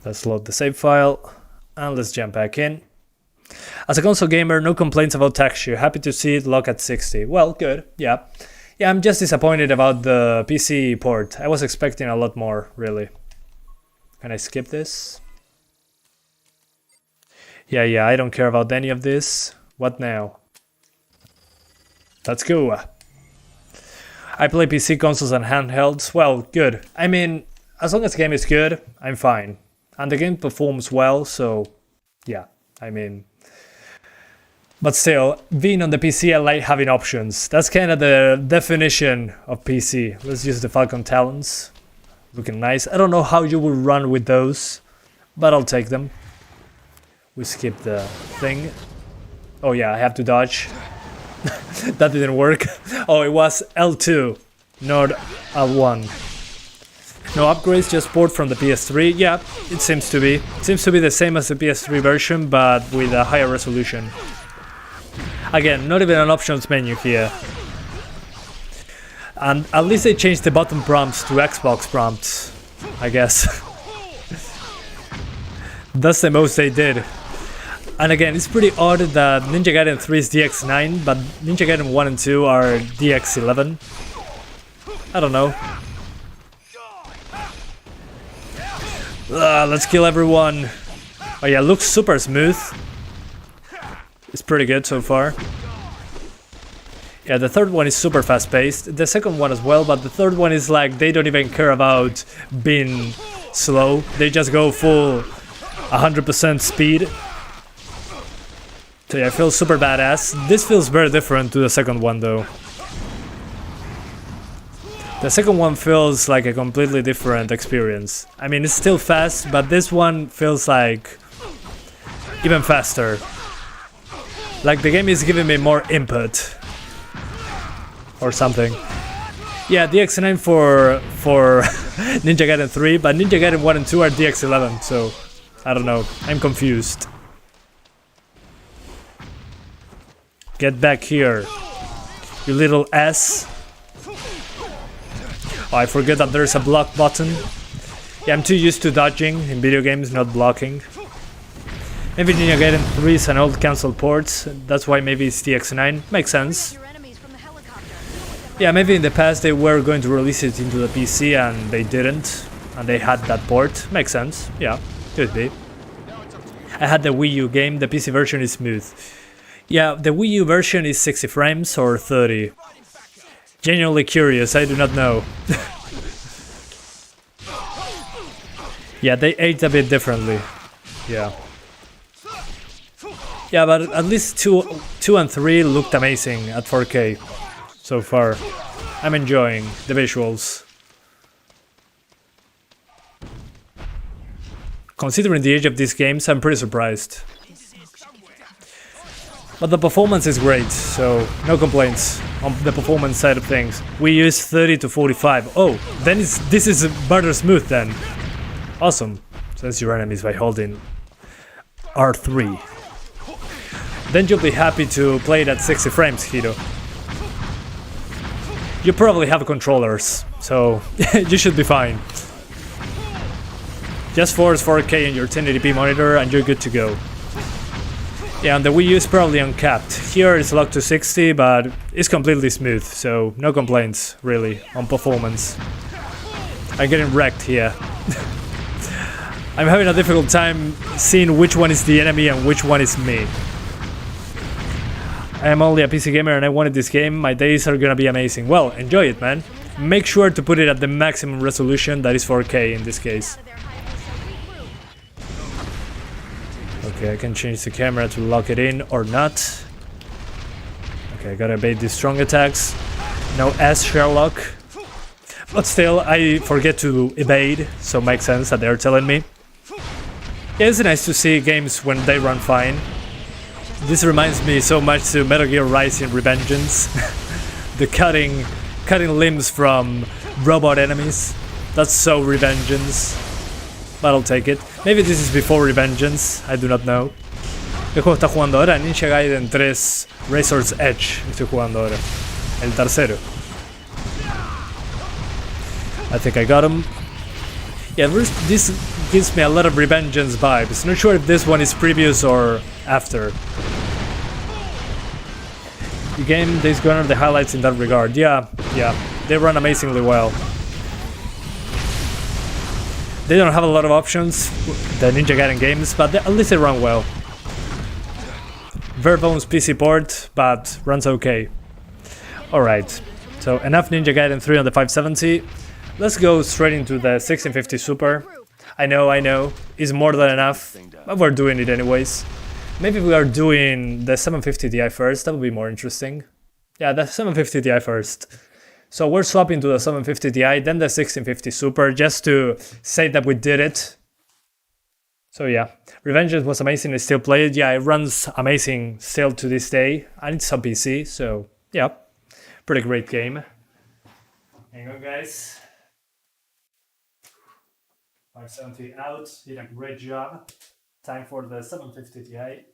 Speaker 1: Let's load the save file and let's jump back in. As a console gamer, no complaints about texture. Happy to see it lock at 60. Well, good, yeah. Yeah, I'm just disappointed about the PC port. I was expecting a lot more, really. Can I skip this? Yeah, I don't care about any of this. What now? Let's go. I play PC, consoles and handhelds. Well, good. I mean, as long as the game is good, I'm fine. And the game performs well, so yeah, I mean... But still, being on the PC, I like having options. That's kind of the definition of PC. Let's use the Falcon Talons. Looking nice. I don't know how you will run with those, but I'll take them. We skip the thing. Oh yeah, I have to dodge. That didn't work. Oh, it was L2, not L1. No upgrades, just port from the PS3. Yeah, it seems to be. It seems to be the same as the PS3 version, but with a higher resolution. Again, not even an options menu here. And at least they changed the button prompts to Xbox prompts, I guess. That's the most they did. And again, it's pretty odd that Ninja Gaiden 3 is DX9, but Ninja Gaiden 1 and 2 are DX11. I don't know. Let's kill everyone. Oh yeah, looks super smooth. It's pretty good so far. Yeah, the third one is super fast-paced. The second one as well, but the third one is like they don't even care about being slow. They just go full 100% speed. So yeah, it feels super badass. This feels very different to the second one though. The second one feels like a completely different experience. I mean, it's still fast, but this one feels like even faster. Like the game is giving me more input or something. Yeah, DX9 for Ninja Gaiden 3, but Ninja Gaiden 1 and 2 are DX11, so I don't know. I'm confused. Get back here, you little ass. Oh, I forget that there's a block button. Yeah, I'm too used to dodging in video games, not blocking. Maybe Ninja Gaiden 3 is an old cancelled port, that's why maybe it's TX9. Makes sense. Yeah, maybe in the past they were going to release it into the PC and they didn't, and they had that port. Makes sense, yeah, could be. I had the Wii U game, the PC version is smooth. Yeah, the Wii U version is 60 frames or 30. Genuinely curious, I do not know. Yeah, they ate a bit differently. Yeah. Yeah, but at least 2 and 3 looked amazing at 4K so far. I'm enjoying the visuals. Considering the age of these games, I'm pretty surprised. But the performance is great, so no complaints on the performance side of things. We use 30 to 45. Oh, then this is better smooth then. Awesome. Sense your enemies by holding R3. Then you'll be happy to play it at 60 frames, Hiro. You probably have controllers, so you should be fine. Just force 4K in your 1080p monitor and you're good to go. Yeah, and the Wii U is probably uncapped. Here it's locked to 60, but it's completely smooth, so no complaints, really, on performance. I'm getting wrecked here. I'm having a difficult time seeing which one is the enemy and which one is me. I am only a PC gamer and I wanted this game, my days are gonna be amazing. Well, enjoy it, man. Make sure to put it at the maximum resolution, that is 4K in this case. Okay, I can change the camera to lock it in or not. Okay, I gotta bait these strong attacks. No S Sherlock. But still, I forget to evade, so makes sense that they're telling me. Yeah, it's nice to see games when they run fine. This reminds me so much to Metal Gear Rising Revengeance. The cutting limbs from robot enemies. That's so Revengeance. But I'll take it. Maybe this is before Revengeance, I do not know. ¿Qué juego estás jugando ahora? Ninja Gaiden 3 Razor's Edge estoy jugando ahora. El tercero. I think I got him. Yeah, this gives me a lot of Revengeance vibes. Not sure if this one is previous or after. The game Days Gone are the highlights in that regard. Yeah, they run amazingly well. They don't have a lot of options, the Ninja Gaiden games, but at least they run well. Verbone's PC port, but runs okay. Alright, so enough Ninja Gaiden 3 on the 570. Let's go straight into the 1650 Super. I know, it's more than enough, but we're doing it anyways. Maybe we are doing the 750 Ti first, that would be more interesting. Yeah, the 750 Ti first. So we're swapping to the 750 Ti, then the 1650 Super, just to say that we did it. So yeah, Revengeance was amazing, I still play it. Yeah, it runs amazing still to this day, and it's on PC, so yeah, pretty great game. Hang on, guys. 570 out, did a great job. Time for the 750 Ti.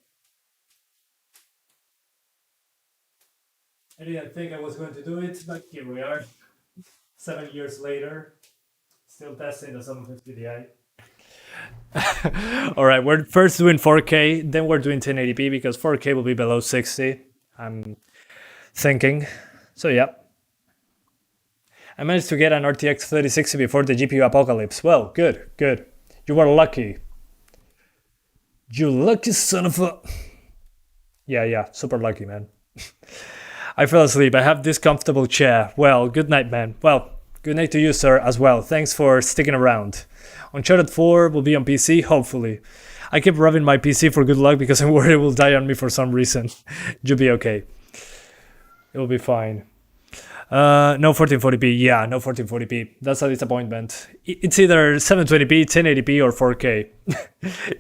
Speaker 1: I didn't think I was going to do it, but here we are. 7 years later, still testing the 750 Ti. Alright, we're first doing 4K, then we're doing 1080p because 4K will be below 60, I'm thinking. So yeah. I managed to get an RTX 3060 before the GPU apocalypse. Well, good. You were lucky. You lucky son of a... Yeah, super lucky, man. I fell asleep. I have this comfortable chair. Well, good night, man. Well, good night to you, sir, as well. Thanks for sticking around. Uncharted 4 will be on PC, hopefully. I keep rubbing my PC for good luck because I'm worried it will die on me for some reason. You'll be okay. It will be fine. No 1440p. Yeah, no 1440p. That's a disappointment. It's either 720p, 1080p, or 4K.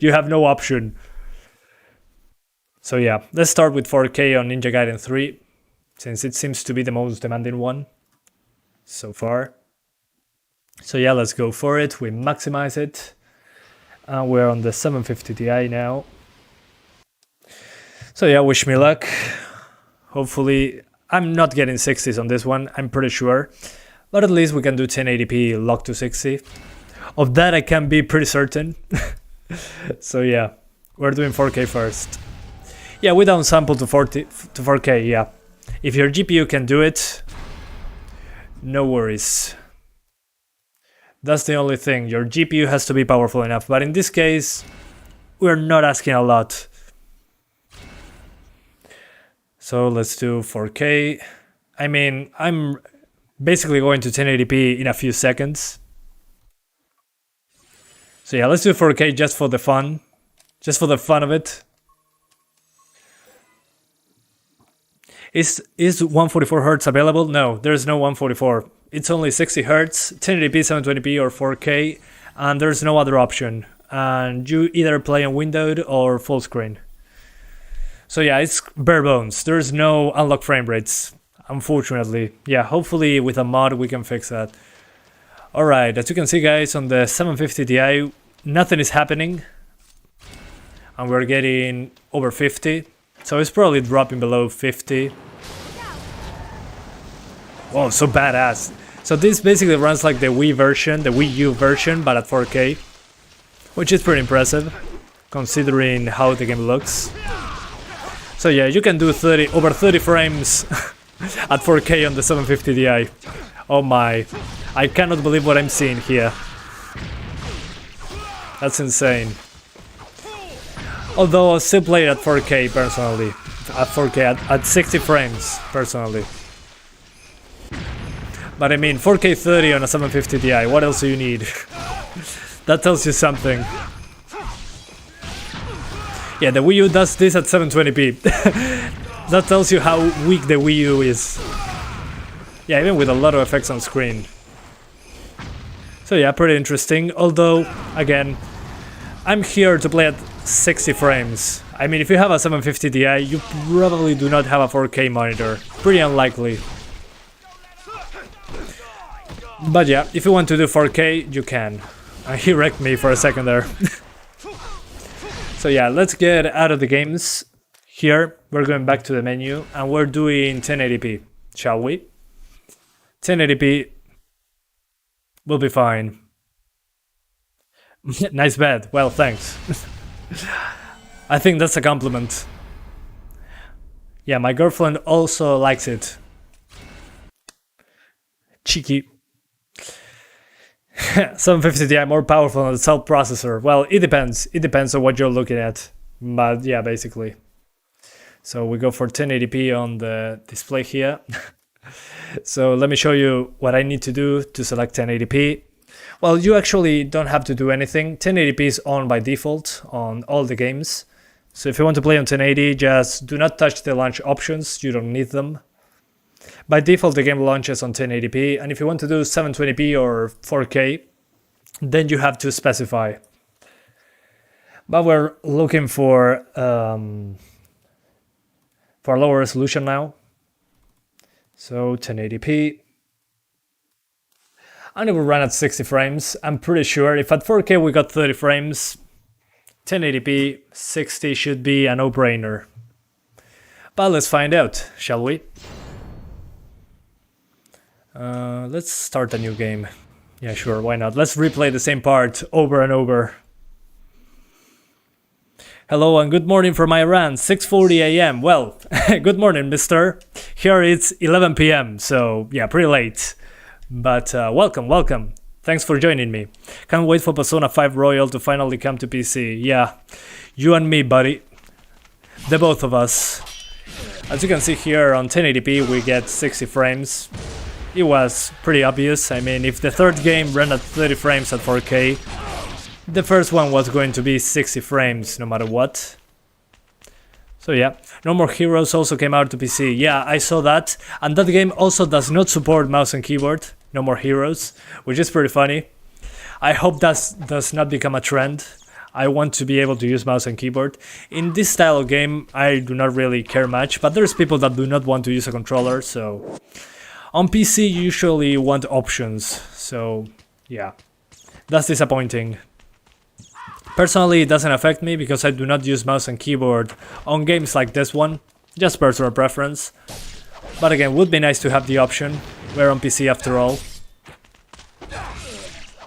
Speaker 1: You have no option. So yeah, let's start with 4K on Ninja Gaiden 3, since it seems to be the most demanding one so far. So yeah, let's go for it. We maximize it. We're on the 750 Ti now. So yeah, wish me luck. Hopefully, I'm not getting 60s on this one, I'm pretty sure. But at least we can do 1080p locked to 60. Of that I can be pretty certain. So yeah, we're doing 4K first. Yeah, we downsample to 4K, yeah. If your GPU can do it, no worries. That's the only thing, your GPU has to be powerful enough, but in this case, we're not asking a lot. So let's do 4K. I mean, I'm basically going to 1080p in a few seconds. So yeah, let's do 4K just for the fun. Just for the fun of it. Is 144 Hz available? No, there's no 144. It's only 60 Hz, 1080p, 720p or 4K, and there's no other option. And you either play on windowed or full screen. So yeah, it's bare bones. There's no unlock frame rates, unfortunately. Yeah, hopefully with a mod we can fix that. Alright, as you can see guys, on the 750 Ti, nothing is happening. And we're getting over 50. So it's probably dropping below 50. Whoa, so badass. So this basically runs like the Wii version, the Wii U version, but at 4K. Which is pretty impressive, considering how the game looks. So yeah, you can do over 30 frames at 4K on the 750 Ti. Oh my, I cannot believe what I'm seeing here. That's insane. Although I still play it at 4K personally. At 4K, at 60 frames personally. But I mean, 4K 30 on a 750 Ti, what else do you need? That tells you something. Yeah, the Wii U does this at 720p. That tells you how weak the Wii U is. Yeah, even with a lot of effects on screen. So yeah, pretty interesting. Although, again, I'm here to play at 60 frames. I mean, if you have a 750 Ti, you probably do not have a 4K monitor. Pretty unlikely. But yeah, if you want to do 4K, you can. He wrecked me for a second there. So yeah, let's get out of the games. Here, we're going back to the menu, and we're doing 1080p, shall we? 1080p will be fine. Nice bed, well, thanks. I think that's a compliment. Yeah, my girlfriend also likes it. Cheeky. 750 Ti more powerful than the cell processor. Well, it depends. It depends on what you're looking at. But yeah, basically. So we go for 1080p on the display here. So let me show you what I need to do to select 1080p. Well, you actually don't have to do anything. 1080p is on by default on all the games. So if you want to play on 1080, just do not touch the launch options. You don't need them. By default, the game launches on 1080p, and if you want to do 720p or 4K, then you have to specify. But we're looking for a lower resolution now. So 1080p. And it will run at 60 frames. I'm pretty sure if at 4K we got 30 frames, 1080p 60 should be a no-brainer. But let's find out, shall we? Let's start a new game. Yeah, sure, why not? Let's replay the same part over and over. Hello and good morning from Iran, 6:40 AM. Well, good morning, mister. Here it's 11 PM, so yeah, pretty late. But welcome. Thanks for joining me. Can't wait for Persona 5 Royal to finally come to PC. Yeah, you and me, buddy. The both of us. As you can see here on 1080p, we get 60 frames. It was pretty obvious. I mean, if the third game ran at 30 frames at 4K, the first one was going to be 60 frames no matter what. So yeah, No More Heroes also came out to PC. Yeah, I saw that. And that game also does not support mouse and keyboard, No More Heroes, which is pretty funny. I hope that does not become a trend. I want to be able to use mouse and keyboard. In this style of game, I do not really care much, but there's people that do not want to use a controller, so... On PC, you usually want options, so yeah, that's disappointing. Personally, it doesn't affect me because I do not use mouse and keyboard on games like this one, just personal preference. But again, would be nice to have the option. We're on PC after all.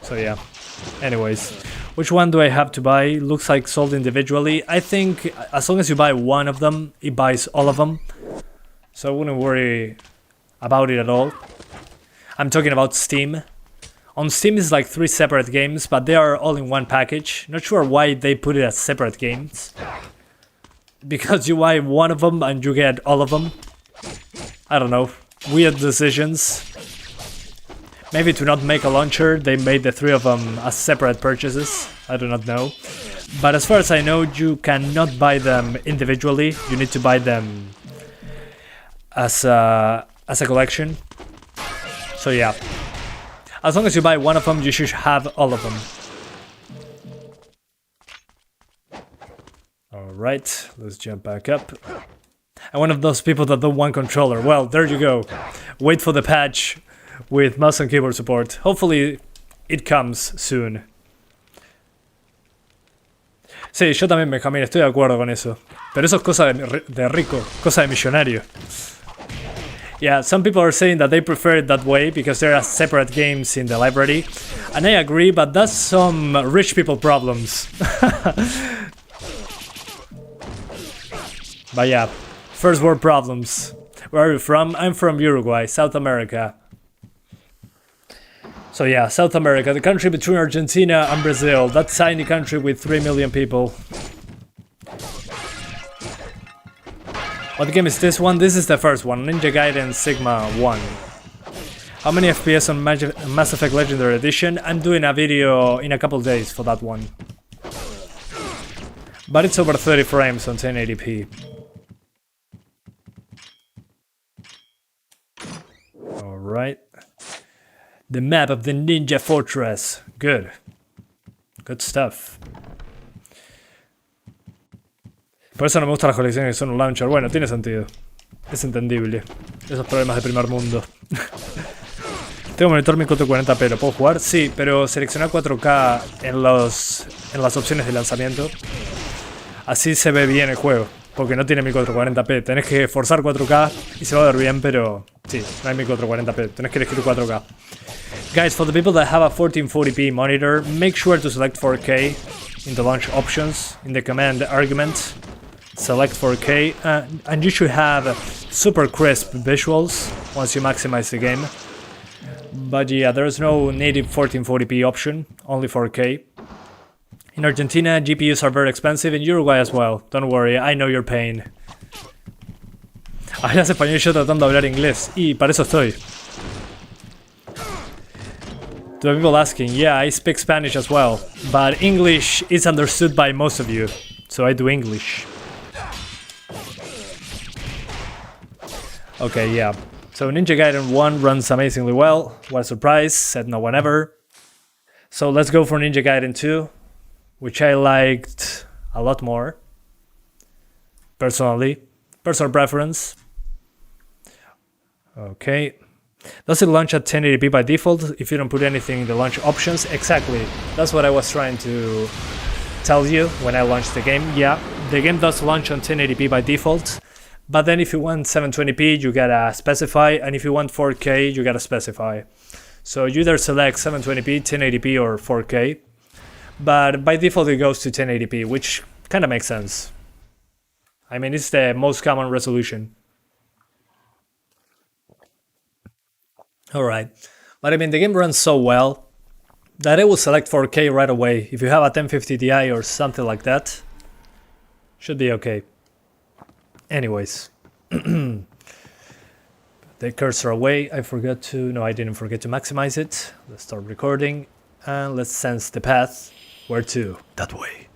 Speaker 1: So yeah. Anyways, which one do I have to buy? Looks like sold individually. I think as long as you buy one of them, it buys all of them. So I wouldn't worry about it at all. I'm talking about Steam. On Steam it's like 3 separate games, but they are all in one package. Not sure why they put it as separate games. Because you buy one of them and you get all of them. I don't know. Weird decisions. Maybe to not make a launcher, they made the 3 of them as separate purchases. I do not know. But as far as I know, you cannot buy them individually. You need to buy them as a collection. So yeah. As long as you buy one of them, you should have all of them. Alright, let's jump back up. I'm one of those people that don't want controller. Well, there you go. Wait for the patch with mouse and keyboard support. Hopefully it comes soon. Sí, yo también, Benjamín, estoy de acuerdo con eso. Pero eso es cosa de rico, cosa de millonario. Yeah, some people are saying that they prefer it that way because there are separate games in the library. And I agree, but that's some rich people problems. But yeah, first world problems. Where are you from? I'm from Uruguay, South America. So yeah, South America, the country between Argentina and Brazil. That tiny country with 3 million people. What game is this one? This is the first one, Ninja Gaiden Sigma 1. How many FPS on Mass Effect Legendary Edition? I'm doing a video in a couple days for that one. But it's over 30 frames on 1080p. Alright. The map of the Ninja Fortress. Good. Good stuff. Por eso no me gustan las colecciones que son un launcher. Bueno, tiene sentido. Es entendible. Esos problemas de primer mundo. Tengo monitor 1440p, ¿lo puedo jugar? Sí, pero selecciona 4K en las opciones de lanzamiento. Así se ve bien el juego, porque no tiene 1440p. Tenés que forzar 4K y se va a ver bien, pero sí, no hay 1440p. Tenés que elegir 4K. Guys, for the people that have a 1440p monitor, make sure to select 4K in the launch options, in the command argument. Select 4K, and you should have super crisp visuals once you maximize the game. But yeah, there's no native 1440p option, only 4K. In Argentina, GPUs are very expensive, in Uruguay as well. Don't worry, I know your pain. Hablas español y yo tratando de hablar inglés, y para eso estoy. To the people asking, yeah, I speak Spanish as well, but English is understood by most of you, so I do English. Okay, yeah. So Ninja Gaiden 1 runs amazingly well. What a surprise, said no one ever. So let's go for Ninja Gaiden 2, which I liked a lot more. Personally. Personal preference. Okay. Does it launch at 1080p by default if you don't put anything in the launch options? Exactly. That's what I was trying to tell you when I launched the game. Yeah, the game does launch on 1080p by default. But then if you want 720p, you gotta specify, and if you want 4K, you gotta specify. So you either select 720p, 1080p, or 4K. But by default, it goes to 1080p, which kind of makes sense. I mean, it's the most common resolution. Alright. But I mean, the game runs so well that it will select 4K right away. If you have a 1050 Ti or something like that, should be okay. Anyways, the cursor away, I didn't forget to maximize it. Let's start recording, and let's sense the path. Where to? That way.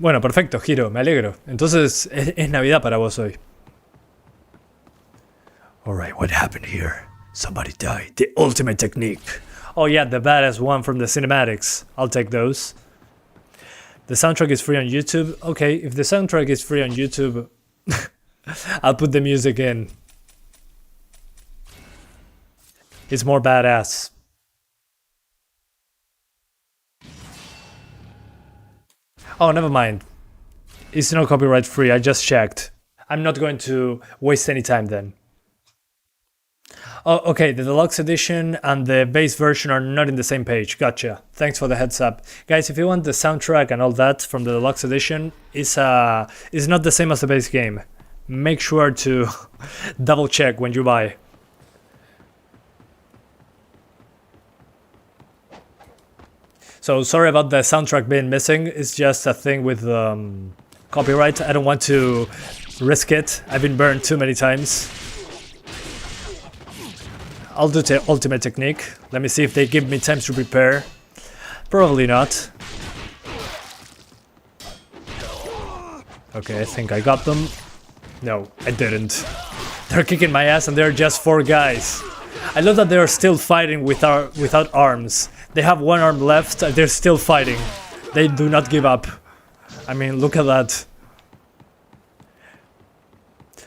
Speaker 1: Bueno, perfecto, Hiro, me alegro. Entonces, es Navidad para vos hoy. Alright, what happened here? Somebody died. The ultimate technique. Oh yeah, the badass one from the cinematics. I'll take those. The soundtrack is free on YouTube. Okay, if the soundtrack is free on YouTube, I'll put the music in. It's more badass. Oh, never mind. It's not copyright free, I just checked. I'm not going to waste any time then. Oh, okay, the deluxe edition and the base version are not in the same page. Gotcha. Thanks for the heads up. Guys, if you want the soundtrack and all that from the deluxe edition, it's not the same as the base game. Make sure to double check when you buy. So sorry about the soundtrack being missing. It's just a thing with copyright. I don't want to risk it. I've been burned too many times. I'll do the ultimate technique. Let me see if they give me time to prepare. Probably not. Okay, I think I got them. No, I didn't. They're kicking my ass and they're just 4 guys. I love that they're still fighting without arms. They have 1 arm left and they're still fighting. They do not give up. I mean, look at that.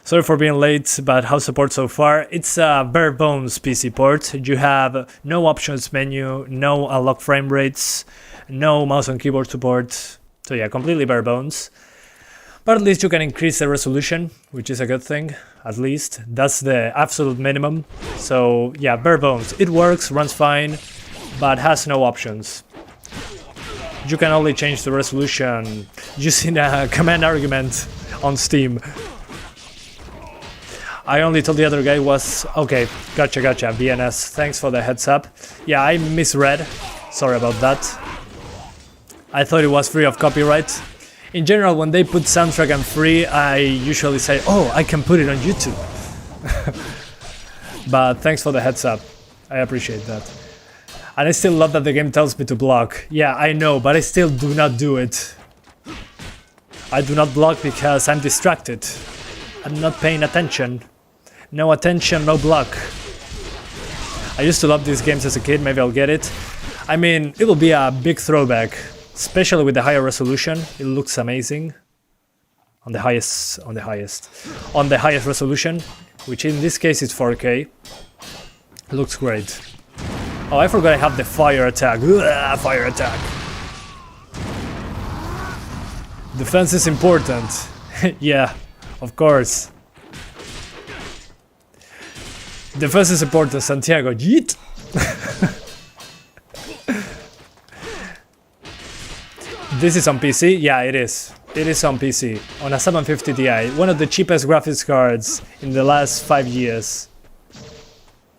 Speaker 1: Sorry for being late, but how's support so far? It's a bare bones PC port. You have no options menu, no unlock frame rates, no mouse and keyboard support. So yeah, completely bare bones. But at least you can increase the resolution, which is a good thing, at least. That's the absolute minimum. So yeah, bare bones. It works, runs fine, but has no options. You can only change the resolution using a command argument on Steam. I only told the other guy was... Okay, gotcha, BNS. Thanks for the heads up. Yeah, I misread. Sorry about that. I thought it was free of copyright. In general, when they put soundtrack and free, I usually say, oh, I can put it on YouTube. But thanks for the heads up. I appreciate that. And I still love that the game tells me to block. Yeah, I know, but I still do not do it. I do not block because I'm distracted. I'm not paying attention. No attention, no block. I used to love these games as a kid, maybe I'll get it. I mean, it will be a big throwback, especially with the higher resolution. It looks amazing. On the highest resolution, which in this case is 4K. It looks great. Oh, I forgot I have the fire attack. Ugh, fire attack. Defense is important. Yeah, of course. Defense is important, Santiago. Yeet! This is on PC? Yeah, it is. It is on PC. On a 750 Ti. One of the cheapest graphics cards in the last 5 years.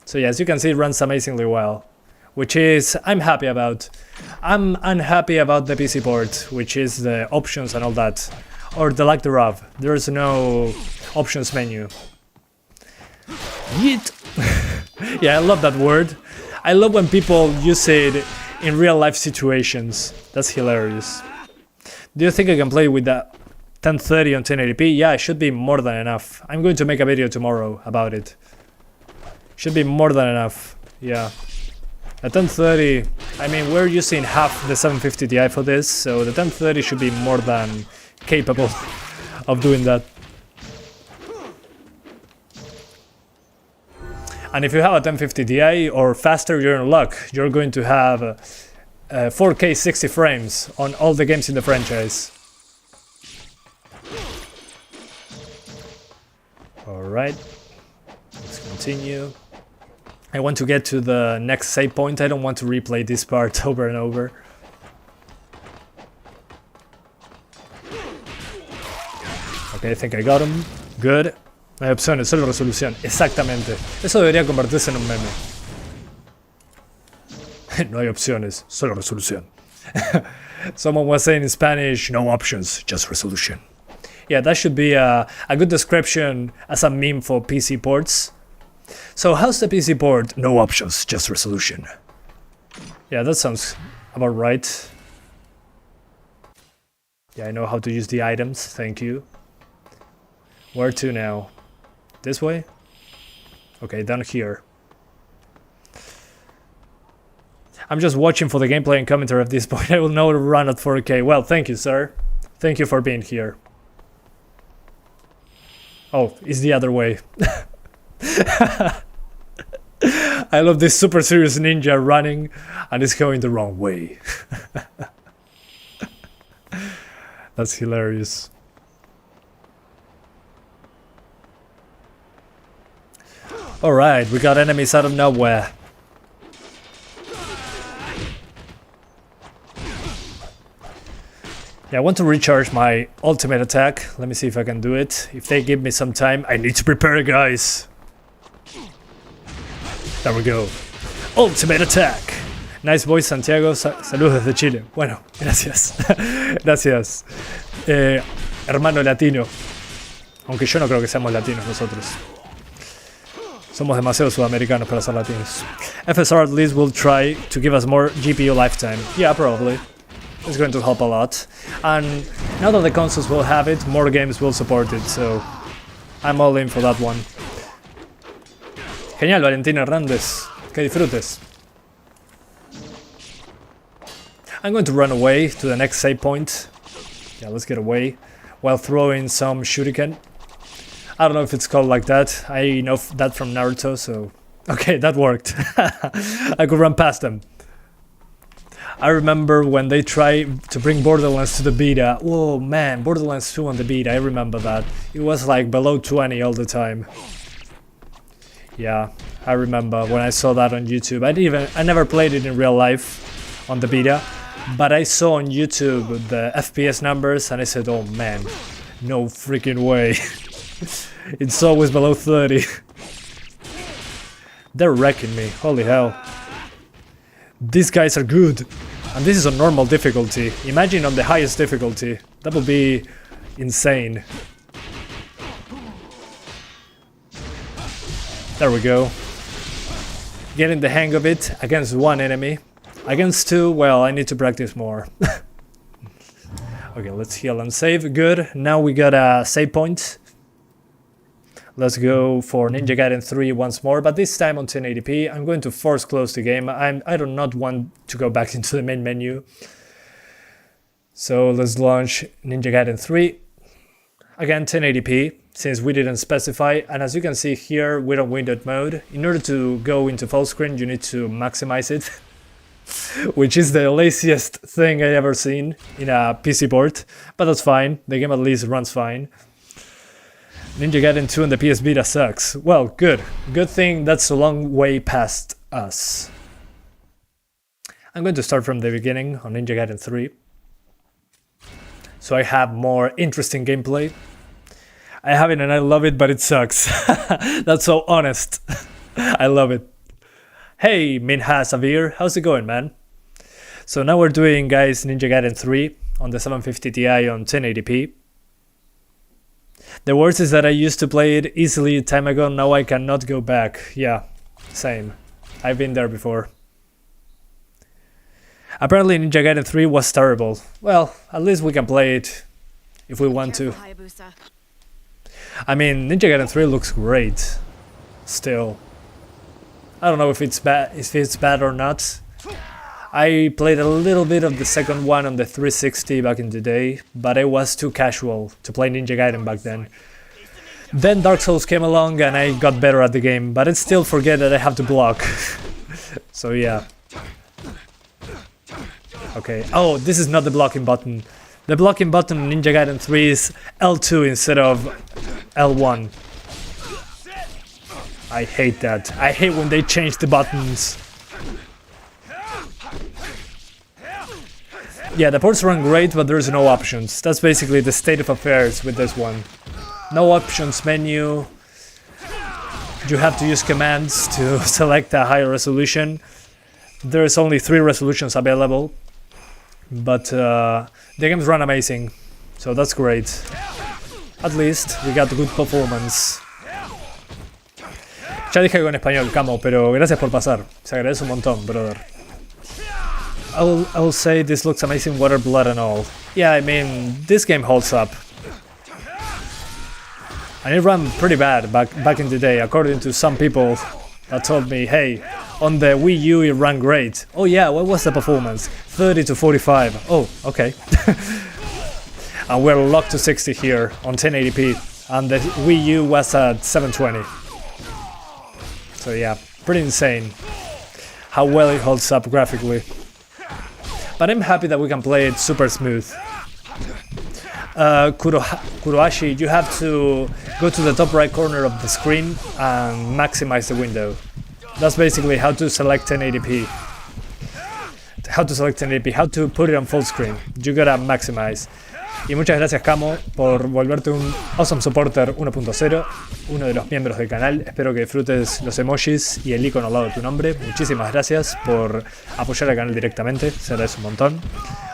Speaker 1: So yeah, as you can see, it runs amazingly well. Which is, I'm happy about. I'm unhappy about the PC port, which is the options and all that. Or the lack thereof. There's no options menu. Yeet! Yeah, I love that word. I love when people use it in real life situations. That's hilarious. Do you think I can play with that 1030 on 1080p? Yeah, it should be more than enough. I'm going to make a video tomorrow about it. Should be more than enough. Yeah. At 1030, I mean, we're using half the 750 Ti for this, so the 1030 should be more than capable of doing that. And if you have a 1050 Ti or faster, you're in luck. You're going to have 4K 60 frames on all the games in the franchise. Alright, let's continue. I want to get to the next save point. I don't want to replay this part over and over. Okay, I think I got him. Good. No hay opciones, solo resolución. Exactamente. Eso debería convertirse en un meme. No hay opciones, solo resolución. Someone was saying in Spanish, no options, just resolution. Yeah, that should be a good description as a meme for PC ports. So how's the PC port? No options, just resolution. Yeah, that sounds about right. Yeah, I know how to use the items, thank you. Where to now? This way? Okay, down here. I'm just watching for the gameplay and commentary at this point. I will know to run at 4K. Well, thank you, sir. Thank you for being here. Oh, it's the other way. I love this super serious ninja running and it's going the wrong way. That's hilarious. Alright, we got enemies out of nowhere. Yeah, I want to recharge my ultimate attack. Let me see if I can do it. If they give me some time, I need to prepare, guys. There we go. Ultimate attack. Nice voice, Santiago. Saludos desde Chile. Bueno, gracias. Gracias. Hermano latino. Aunque yo no creo que seamos latinos nosotros. Somos demasiado sudamericanos para ser latinos. FSR at least will try to give us more GPU lifetime. Yeah, probably. It's going to help a lot. And now that the consoles will have it, more games will support it, so I'm all in for that one. Genial, Valentín Hernández. Que disfrutes. I'm going to run away to the next save point. Yeah, let's get away. While throwing some shuriken. I don't know if it's called like that. I know that from Naruto, so... Okay, that worked. I could run past them. I remember when they tried to bring Borderlands to the beta. Whoa, man, Borderlands 2 on the beta, I remember that. It was like below 20 all the time. Yeah, I remember when I saw that on YouTube. I never played it in real life on the beta, but I saw on YouTube the FPS numbers and I said, oh man, no freaking way. It's always below 30. They're wrecking me, holy hell. These guys are good. And this is on normal difficulty. Imagine on the highest difficulty. That would be insane. There we go. Getting the hang of it against one enemy. Against two, well, I need to practice more. Okay, let's heal and save. Good. Now we got a save point. Let's go for Ninja Gaiden 3 once more, but this time on 1080p. I'm going to force close the game. I do not want to go back into the main menu. So let's launch Ninja Gaiden 3. Again, 1080p, since we didn't specify. And as you can see here, we're on windowed mode. In order to go into full screen, you need to maximize it. Which is the laziest thing I ever seen in a PC port. But that's fine. The game at least runs fine. Ninja Gaiden 2 on the PS Vita sucks. Well, good. Good thing that's a long way past us. I'm going to start from the beginning on Ninja Gaiden 3. So I have more interesting gameplay. I have it and I love it, but it sucks. That's so honest. I love it. Hey, Minha Savir, how's it going, man? So now we're doing, guys, Ninja Gaiden 3 on the 750 Ti on 1080p. The worst is that I used to play it easily a time ago, now I cannot go back. Yeah, same. I've been there before. Apparently Ninja Gaiden 3 was terrible. Well, at least we can play it if we want to. I mean, Ninja Gaiden 3 looks great. Still. I don't know if it's bad or not. I played a little bit of the second one on the 360 back in the day, but I was too casual to play Ninja Gaiden back then. Then Dark Souls came along and I got better at the game, but I still forget that I have to block. So yeah. Okay, oh, this is not the blocking button. The blocking button in Ninja Gaiden 3 is L2 instead of L1. I hate that. I hate when they change the buttons. Yeah, the ports run great, but there's no options. That's basically the state of affairs with this one. No options menu. You have to use commands to select a higher resolution. There's only 3 resolutions available. But the games run amazing. So that's great. At least we got good performance. Ya dije con español, Camo, pero gracias por pasar. Se agradece un montón, brother. I will say this looks amazing, water, blood and all. Yeah, I mean, this game holds up. And it ran pretty bad back in the day, according to some people that told me, hey, on the Wii U it ran great. Oh yeah, what was the performance? 30 to 45. Oh, okay. And we're locked to 60 here on 1080p, and the Wii U was at 720. So yeah, pretty insane how well it holds up graphically. But I'm happy that we can play it super smooth. Kurohashi, you have to go to the top right corner of the screen and maximize the window. That's basically how to select 1080p. How to select 1080p, how to put it on full screen. You gotta maximize. Y muchas gracias, Camo, por volverte un Awesome Supporter 1.0, uno de los miembros del canal. Espero que disfrutes los emojis y el icono al lado de tu nombre. Muchísimas gracias por apoyar al canal directamente, se agradece un montón.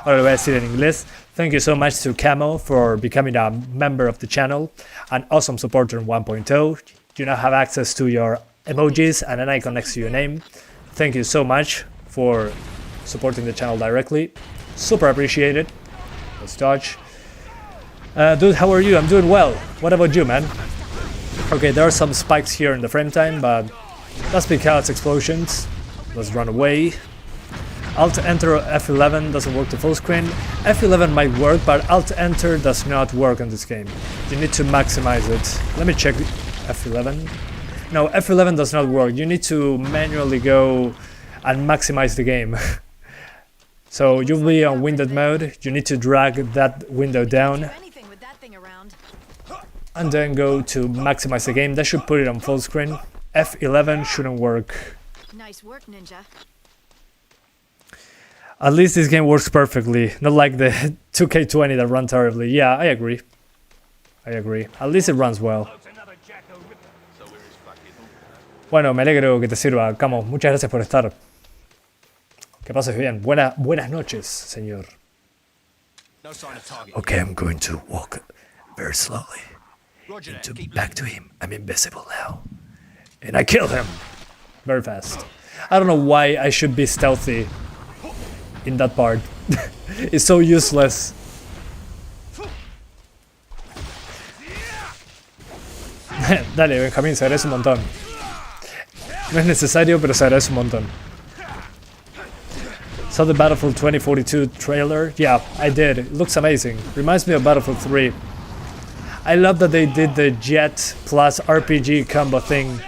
Speaker 1: Ahora lo voy a decir en inglés. Thank you so much to Camo for becoming a member of the channel, an Awesome Supporter 1.0. You now have access to your emojis and an icon next to your name. Thank you so much for supporting the channel directly. Super appreciated. Let's dodge. Dude, how are you? I'm doing well. What about you, man? Okay, there are some spikes here in the frame time, but that's because explosions. Let's run away. Alt-Enter F11 doesn't work to full screen. F11 might work, but Alt-Enter does not work on this game. You need to maximize it. Let me check F11. No, F11 does not work. You need to manually go and maximize the game. So you'll be on windowed mode. You need to drag that window down and then go to maximize the game. That should put it on full screen. F11 shouldn't work.
Speaker 2: Nice work, Ninja.
Speaker 1: At least this game works perfectly, not like the 2K20 that run terribly. Yeah, I agree. At least it runs well. Bueno, me alegro que te sirva, Camo. Muchas gracias por estar. Que pases bien. Buenas noches, señor. Okay, I'm going to walk very slowly back to him. I'm invisible now. And I kill him very fast. I don't know why I should be stealthy in that part. It's so useless. Dale, Benjamín, se agradece un montón. No es necesario, pero se agradece un montón. Saw the Battlefield 2042 trailer? Yeah, I did. It looks amazing. Reminds me of Battlefield 3. I love that they did the jet plus RPG combo thing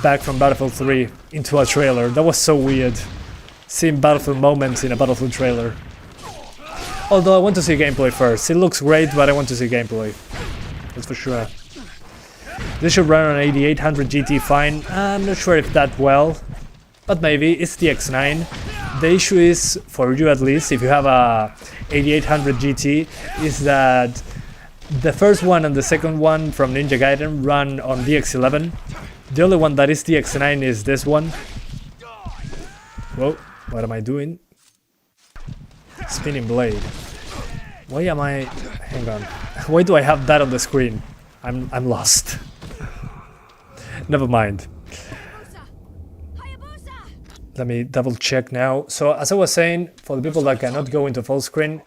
Speaker 1: back from Battlefield 3 into a trailer. That was so weird. Seeing Battlefield moments in a Battlefield trailer. Although I want to see gameplay first. It looks great, but I want to see gameplay. That's for sure. This should run on 8800 GT fine. I'm not sure if that well, but maybe. It's the X9. The issue is, for you at least, if you have a 8800 GT, is that the first one and the second one from Ninja Gaiden run on DX11. The only one that is DX9 is this one. Whoa, what am I doing? Spinning blade. Why am I... Hang on. Why do I have that on the screen? I'm lost. Never mind. Let me double check now. So as I was saying, for the people that cannot go into full screen,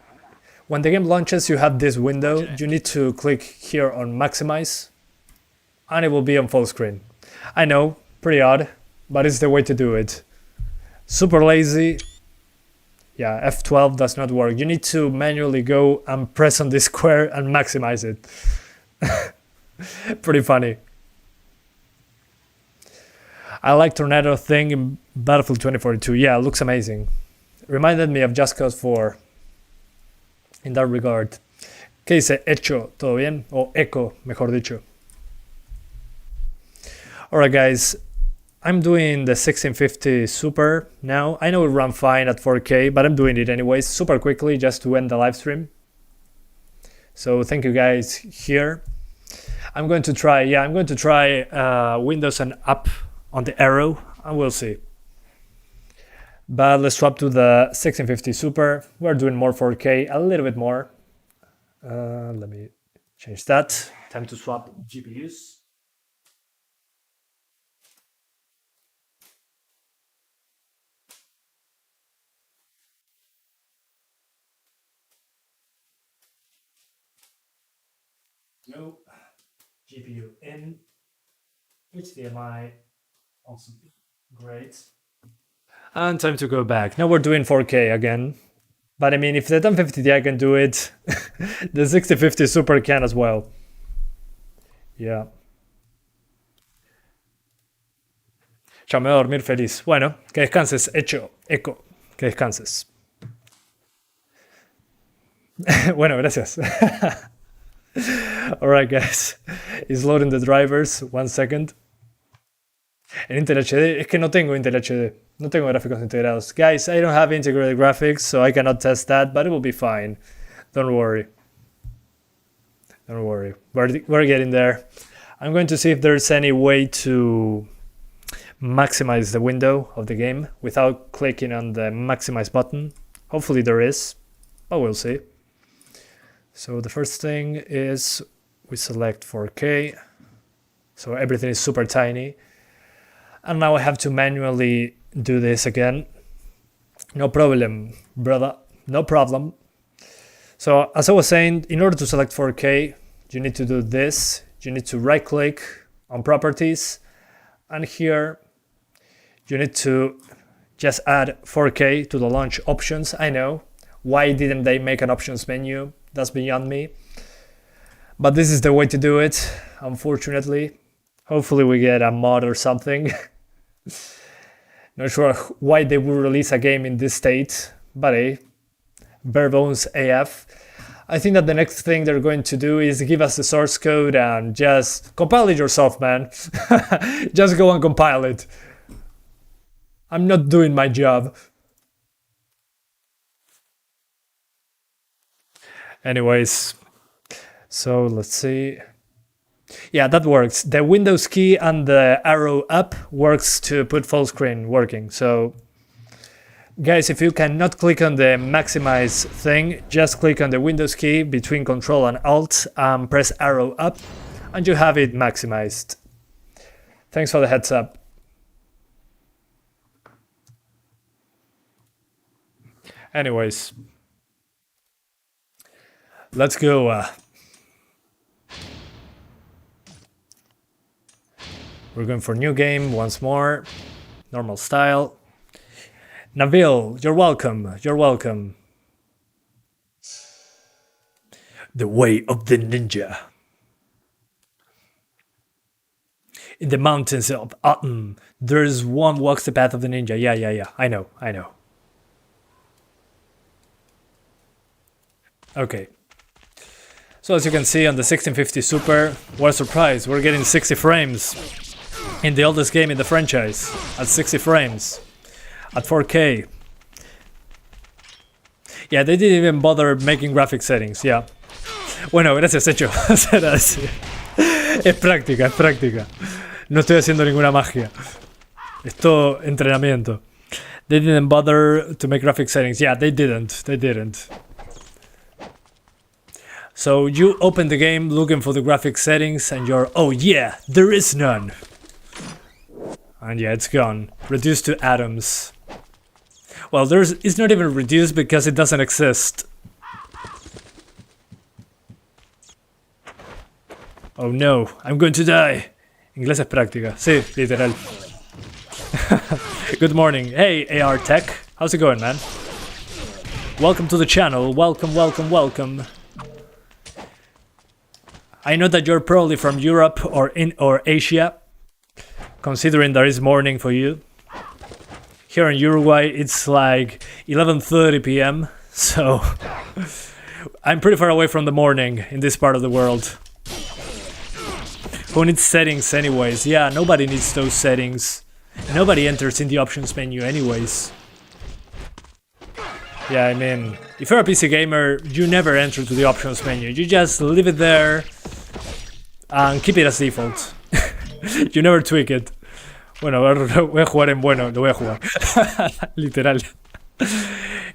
Speaker 1: when the game launches you have this window. You need to click here on maximize and it will be on full screen. I know, pretty odd, but it's the way to do it. Super lazy. Yeah, F12 does not work. You need to manually go and press on this square and maximize it. Pretty funny. I like Tornado thing in Battlefield 2042. Yeah, it looks amazing. Reminded me of Just Cause 4 in that regard. ¿Qué dice? Hecho, ¿todo bien? O Echo, mejor dicho. Alright guys, I'm doing the 1650 Super now. I know it ran fine at 4K, but I'm doing it anyways, super quickly, just to end the live stream. So thank you guys here. I'm going to try Windows and up on the arrow, and we'll see. But let's swap to the 1650 Super. We're doing more 4K, a little bit more. Let me change that. Time to swap GPUs. Go. GPU in. HDMI. Also great. And time to go back. Now we're doing 4K again. But I mean, if the 1050 Ti can do it, the 6050 Super can as well. Yeah. Chao, me voy a dormir feliz. Bueno, que descanses, Echo, que descanses. Bueno, gracias. Alright, guys. It's loading the drivers. 1 second. En Intel HD, es que no tengo Intel HD. No tengo gráficos integrados. Guys, I don't have integrated graphics, so I cannot test that, but it will be fine. Don't worry. Don't worry. We're getting there. I'm going to see if there's any way to maximize the window of the game without clicking on the maximize button. Hopefully there is, but we'll see. So the first thing is we select 4K. So everything is super tiny. And now I have to manually do this again. No problem, brother. No problem. So as I was saying, in order to select 4K, you need to do this. You need to right click on properties. And here you need to just add 4K to the launch options. I know. Why didn't they make an options menu? That's beyond me. But this is the way to do it, unfortunately. Hopefully we get a mod or something. Not sure why they will release a game in this state, but hey, bare bones AF. I think that the next thing they're going to do is give us the source code and just compile it yourself, man. Just go and compile it. I'm not doing my job. Anyways, so let's see. Yeah, that works. The Windows key and the arrow up works to put full screen working. So guys, if you cannot click on the maximize thing, just click on the Windows key between Control and Alt and press arrow up and you have it maximized. Thanks for the heads up. Anyways, let's go. We're going for new game once more. Normal style. Nabil, you're welcome. You're welcome. The way of the ninja. In the mountains of Autumn, there's one walks the path of the ninja. Yeah. I know. Okay. So as you can see on the 1650 Super, what a surprise, we're getting 60 frames. In the oldest game in the franchise, at 60 frames, at 4K. Yeah, they didn't even bother making graphic settings, yeah. Bueno, gracias, hecho. Es práctica. No estoy haciendo ninguna magia. Es todo entrenamiento. They didn't bother to make graphic settings. Yeah, they didn't. So you open the game looking for the graphic settings and you're, oh yeah, there is none. And yeah, it's gone. Reduced to atoms. Well, it's not even reduced because it doesn't exist. Oh no, I'm going to die. Inglés es práctica. Sí, literal. Good morning. Hey, AR Tech. How's it going, man? Welcome to the channel. Welcome. I know that you're probably from Europe or Asia, considering that it's morning for you. Here in Uruguay, it's like 11:30 p.m., so I'm pretty far away from the morning in this part of the world. Who needs settings anyways? Yeah, nobody needs those settings. Nobody enters in the options menu anyways. Yeah, I mean, if you're a PC gamer, you never enter to the options menu. You just leave it there and keep it as default. You never tweak it. Bueno, voy a jugar en bueno, lo voy a jugar. Literal.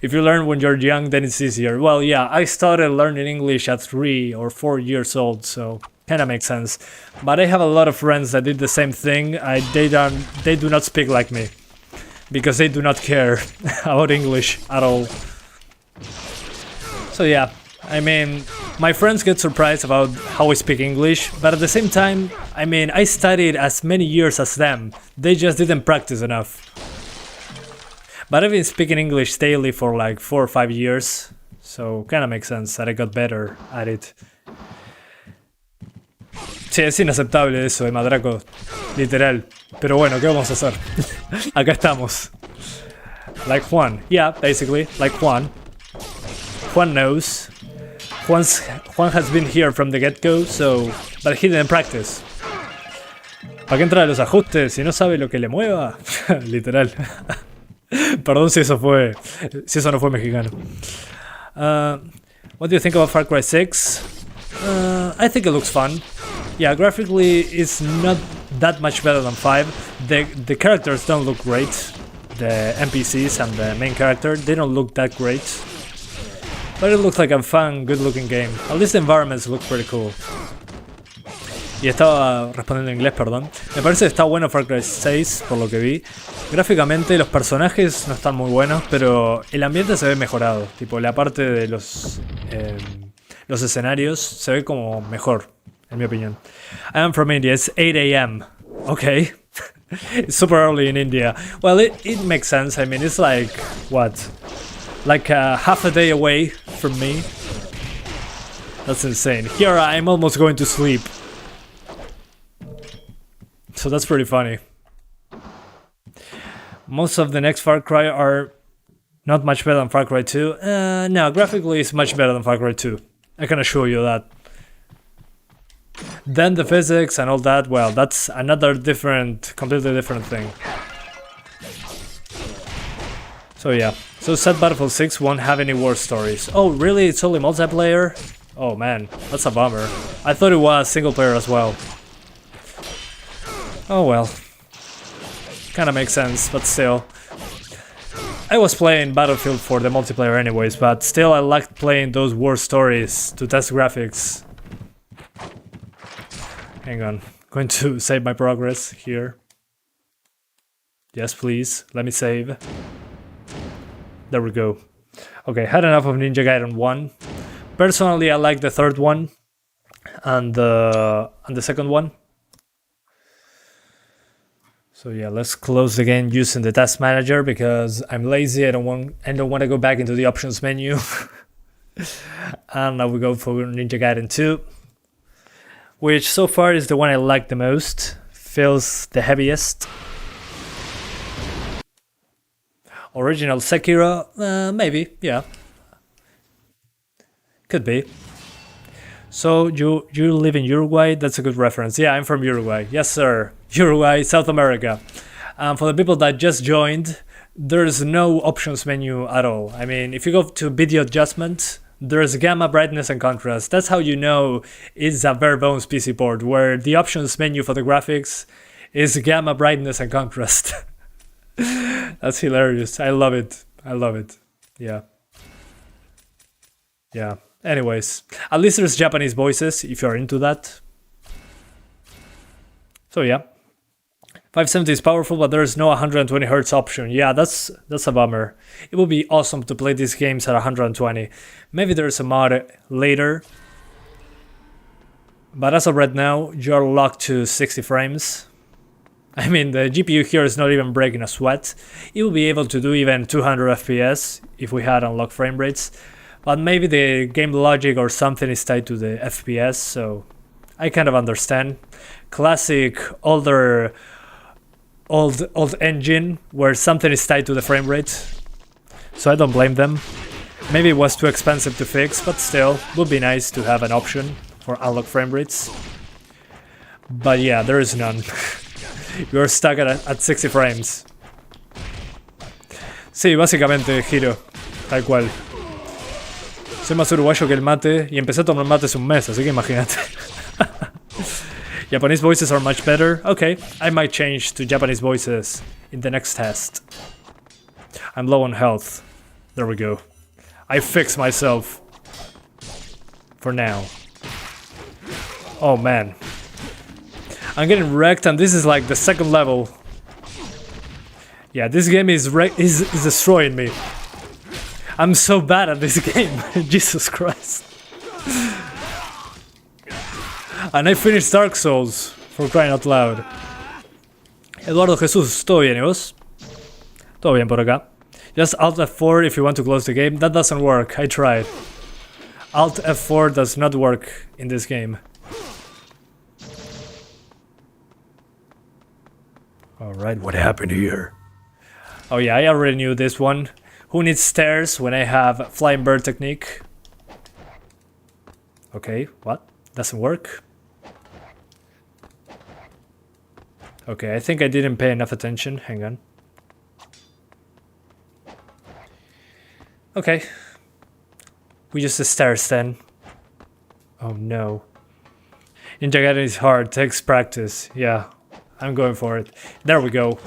Speaker 1: If you learn when you're young, then it's easier. Well, yeah, I started learning English at 3 or 4 years old, so kinda makes sense. But I have a lot of friends that did the same thing. They do not speak like me. Because they do not care about English at all. So yeah, I mean, my friends get surprised about how I speak English, but at the same time, I mean, I studied as many years as them. They just didn't practice enough. But I've been speaking English daily for like 4 or 5 years, so kinda makes sense that I got better at it. Sí, es inaceptable eso de madraco, literal. Pero bueno, ¿qué vamos a hacer? Acá estamos. Like Juan. Yeah, basically, like Juan. Juan knows. Juan has been here from the get-go, so... But he didn't practice. ¿Para qué entrar a los ajustes si no sabe lo que le mueva? Literal. Perdón si eso no fue mexicano. What do you think about Far Cry 6? I think it looks fun. Yeah, graphically it's not that much better than 5. The characters don't look great. The NPCs and the main character, they don't look that great. But it looks like a fun, good looking game. At least the environments look pretty cool. Y estaba respondiendo en inglés, perdón. Me parece que está bueno Far Cry 6, por lo que vi. Gráficamente los personajes no están muy buenos, pero el ambiente se ve mejorado. Tipo, la parte de los escenarios se ve como mejor, en mi opinión. I am from India, it's 8 a.m. Okay. It's super early in India. Well, it makes sense. I mean, it's like, what? Like half a day away from me. That's insane. Here I'm almost going to sleep. So that's pretty funny. Most of the next Far Cry are not much better than Far Cry 2. No, graphically it's much better than Far Cry 2. I can assure you that. Then the physics and all that, well, that's another completely different thing. So yeah, so said Battlefield 6 won't have any war stories. Oh really, it's only multiplayer? Oh man, that's a bummer. I thought it was single player as well. Oh well. Kinda makes sense, but still. I was playing Battlefield for the multiplayer anyways, but still I liked playing those war stories to test graphics. Hang on, going to save my progress here. Yes, please, let me save. There we go. Okay, had enough of Ninja Gaiden 1. Personally, I like the third one and the second one. So yeah, let's close the game using the task manager because I'm lazy. I don't want to go back into the options menu. And now we go for Ninja Gaiden 2, which so far is the one I like the most. Feels the heaviest. Original Sekiro, maybe, yeah. Could be. So you live in Uruguay? That's a good reference. Yeah, I'm from Uruguay. Yes, sir. Uruguay, South America. For the people that just joined, there's no options menu at all. I mean, if you go to video adjustment, there's gamma, brightness, and contrast. That's how you know it's a bare bones PC port, where the options menu for the graphics is gamma, brightness, and contrast. That's hilarious. I love it. I love it. Yeah. Yeah. Anyways, at least there's Japanese voices if you're into that. So yeah. 570 is powerful, but there's no 120 Hz option. Yeah, that's a bummer. It would be awesome to play these games at 120. Maybe there's a mod later. But as of right now, you're locked to 60 frames. I mean, the GPU here is not even breaking a sweat. It will be able to do even 200 FPS if we had unlocked frame rates. But maybe the game logic or something is tied to the FPS, so I kind of understand. Classic old engine where something is tied to the frame rate. So I don't blame them. Maybe it was too expensive to fix, but still, would be nice to have an option for unlock frame rates. But yeah, there is none. You're stuck at 60 frames. Sí, básicamente, Giro. Tal cual. Soy más uruguayo que el mate y empecé a tomar mate hace un mes, así que imagínate. Japanese voices are much better. Okay, I might change to Japanese voices in the next test. I'm low on health. There we go. I fix myself. For now. Oh man. I'm getting wrecked and this is like the second level. Yeah, this game is destroying me. I'm so bad at this game. Jesus Christ. And I finished Dark Souls, for crying out loud. Eduardo Jesús, ¿todo bien, y vos? Todo bien por acá. Just Alt F4 if you want to close the game. That doesn't work, I tried. Alt F4 does not work in this game. Alright, what happened here? Oh yeah, I already knew this one. Who needs stairs when I have flying bird technique? Okay, what? Doesn't work? Okay, I think I didn't pay enough attention. Hang on. Okay. We use the stairs then. Oh no. Ninja Gaiden is hard, takes practice. Yeah, I'm going for it. There we go.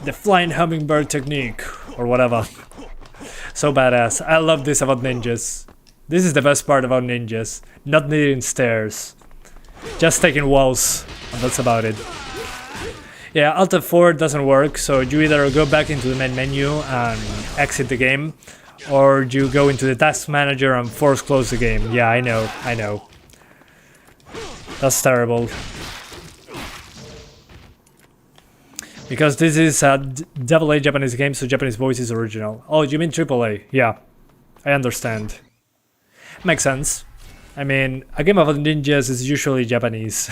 Speaker 1: The flying hummingbird technique, or whatever. So badass. I love this about ninjas. This is the best part about ninjas. Not needing stairs. Just taking walls, and that's about it. Yeah, Alt F4 doesn't work, so you either go back into the main menu and exit the game, or you go into the task manager and force close the game. Yeah, I know. That's terrible. Because this is a AA Japanese game, so Japanese voice is original. Oh, you mean AAA? Yeah, I understand. Makes sense. I mean, a game about ninjas is usually Japanese.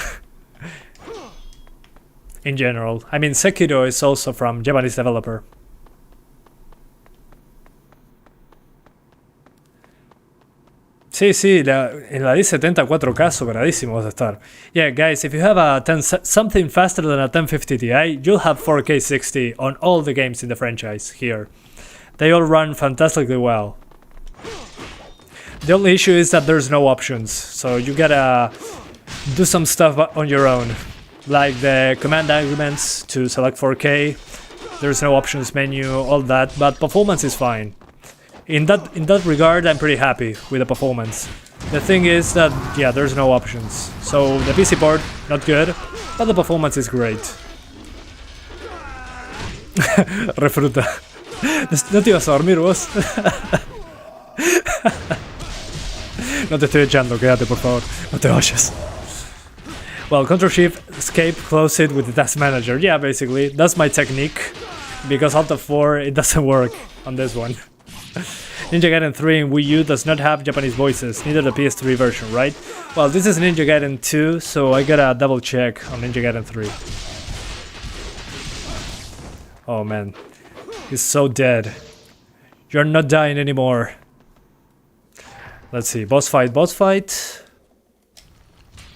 Speaker 1: In general. I mean, Sekiro is also from Japanese developer. Sí, en la 1070 4K sobradísimo vas a estar. Yeah, guys, if you have a something faster than a 1050 Ti, you'll have 4K 60 on all the games in the franchise here. They all run fantastically well. The only issue is that there's no options, so you gotta do some stuff on your own. Like the command arguments to select 4K, there's no options menu, all that, but performance is fine. In that regard, I'm pretty happy with the performance. The thing is that, yeah, there's no options. So the PC port, not good, but the performance is great. Refruta. ¿No te ibas a dormir vos? No te estoy echando, quédate por favor, no te vayas. Well, Ctrl-Shift, Escape, close it with the task manager. Yeah, basically, that's my technique. Because Alt F4, it doesn't work on this one. Ninja Gaiden 3 in Wii U does not have Japanese voices, neither the PS3 version, right? Well, this is Ninja Gaiden 2, so I gotta double check on Ninja Gaiden 3. Oh man, he's so dead. You're not dying anymore. Let's see, boss fight.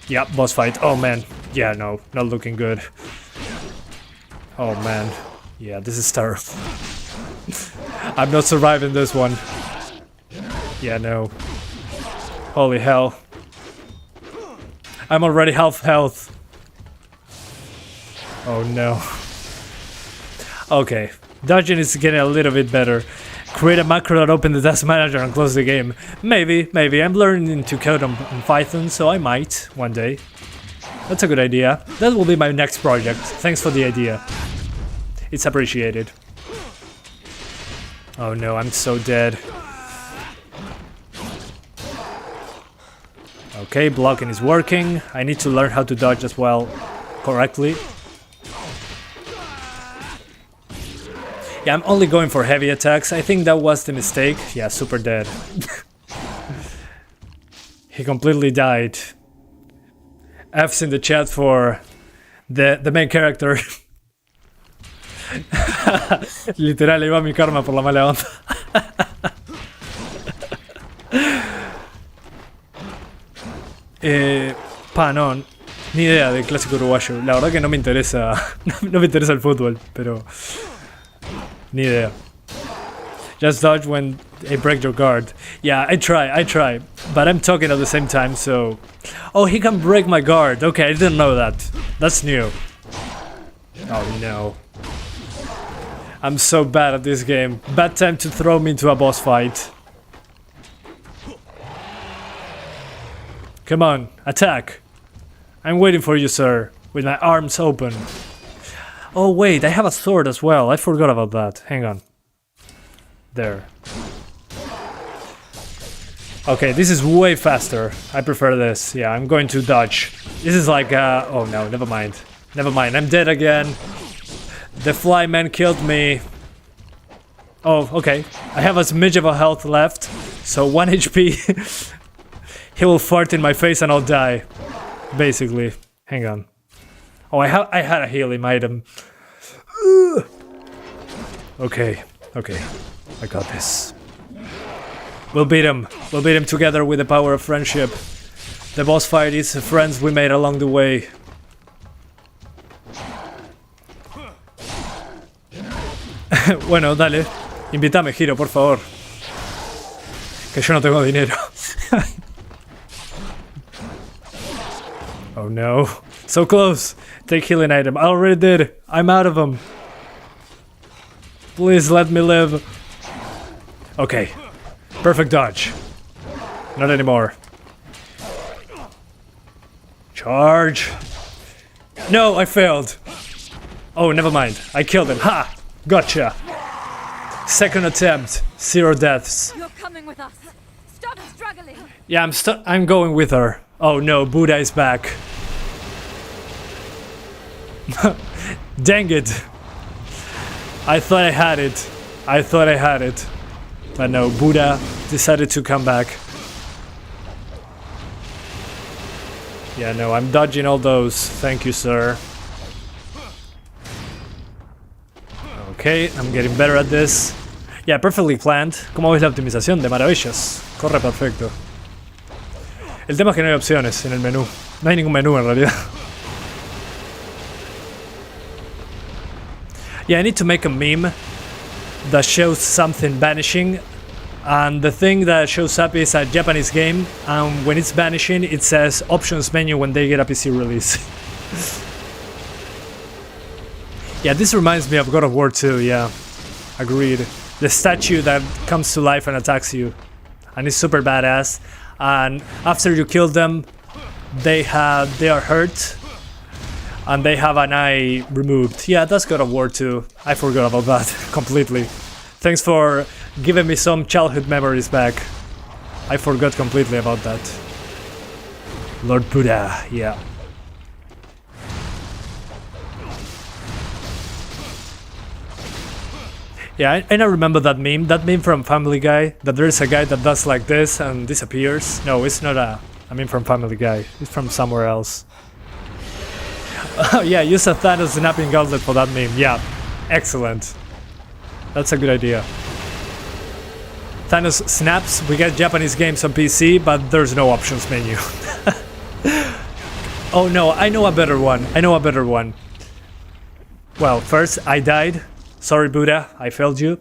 Speaker 1: Yeah, boss fight. Oh man, yeah, no, not looking good. Oh man, yeah, this is terrible. I'm not surviving this one. Yeah, no. Holy hell. I'm already half health. Oh no. Okay, dodging is getting a little bit better. Create a macro that open the task manager and close the game. Maybe. I'm learning to code on Python, so I might one day. That's a good idea. That will be my next project. Thanks for the idea. It's appreciated. Oh no, I'm so dead. Okay, blocking is working. I need to learn how to dodge as well correctly. Yeah, I'm only going for heavy attacks. I think that was the mistake. Yeah, super dead. He completely died. F's in the chat for the main character. Literal, iba mi karma por la mala onda. No, ni idea del clásico uruguayo. La verdad que no me interesa. No me interesa el fútbol, pero ni idea. Just dodge when they break your guard. Yeah, I try, but I'm talking at the same time, so... Oh, he can break my guard. Okay, I didn't know that. That's new. Oh no. I'm so bad at this game. Bad time to throw me into a boss fight. Come on, attack. I'm waiting for you, sir, with my arms open. Oh wait, I have a sword as well. I forgot about that. Hang on. There. Okay, this is way faster. I prefer this. Yeah, I'm going to dodge. This is like, oh no, never mind. I'm dead again. The flyman killed me. Oh, okay. I have a smidge of a health left. So 1 HP. He will fart in my face and I'll die. Basically. Hang on. Oh, I had a healing item. Okay. I got this. We'll beat him. We'll beat him together with the power of friendship. The boss fight is friends we made along the way. Bueno, dale. Invítame, Hiro, por favor. Que yo no tengo dinero. Oh no. So close. Take healing item. I already did. I'm out of them. Please let me live. Okay. Perfect dodge. Not anymore. Charge. No, I failed. Oh, never mind. I killed him. Ha! Gotcha. Second attempt. 0 deaths.
Speaker 2: You're coming with us. Stop struggling.
Speaker 1: Yeah, I'm going with her. Oh no, Buddha is back. Dang it. I thought I had it. But no, Buddha decided to come back. Yeah, no, I'm dodging all those. Thank you, sir. Okay, I'm getting better at this. Yeah, perfectly planned. ¿Cómo ves la optimización? De maravillas. Corre perfecto. El tema es que no hay opciones en el menú. No hay ningún menú en realidad. Yeah, I need to make a meme that shows something vanishing. And the thing that shows up is a Japanese game. And when it's vanishing, it says options menu when they get a PC release. Yeah, this reminds me of God of War 2, yeah. Agreed. The statue that comes to life and attacks you. And it's super badass. And after you kill them, they are hurt. And they have an eye removed. Yeah, that's God of War 2. I forgot about that completely. Thanks for giving me some childhood memories back. I forgot completely about that. Lord Buddha, yeah. Yeah, I now remember that meme from Family Guy, that there's a guy that does like this and disappears. No, it's not a meme from Family Guy, it's from somewhere else. Oh yeah, use a Thanos snapping gauntlet for that meme, yeah, excellent. That's a good idea. Thanos snaps, we get Japanese games on PC, but there's no options menu. Oh no, I know a better one. Well, first, I died. Sorry, Buddha, I failed you.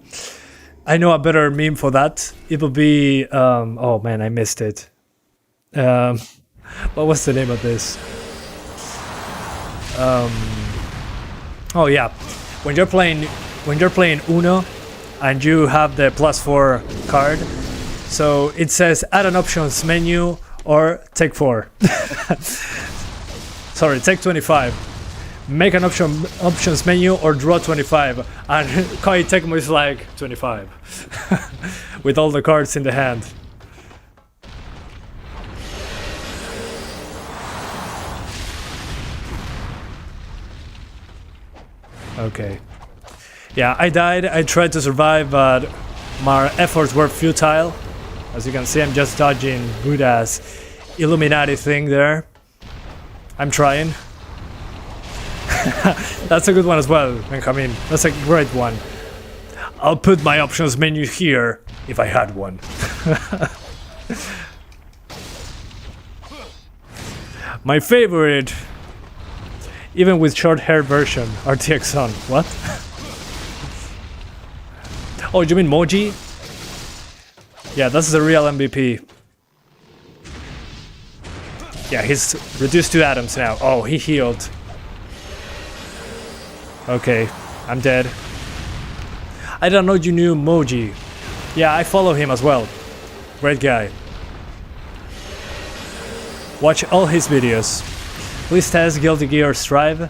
Speaker 1: I know a better meme for that. It will be... oh man, I missed it. What was the name of this? Oh yeah, when you're playing Uno and you have the +4 card, so it says add an options menu or take 4. Sorry, take 25. Make an options menu or draw 25, and Koei Tecmo is like 25 with all the cards in the hand. Okay. Yeah, I died. I tried to survive, but my efforts were futile. As you can see, I'm just dodging Buddha's Illuminati thing there. I'm trying. That's a good one as well, Benjamin. That's a great one. I'll put my options menu here, if I had one. My favorite, even with short hair version, RTX on. What? Oh, you mean Moji? Yeah, that's the real MVP. Yeah, he's reduced to atoms now. Oh, he healed. Okay, I'm dead. I don't know you knew Moji. Yeah, I follow him as well. Great guy. Watch all his videos. Please test Guilty Gear Strive.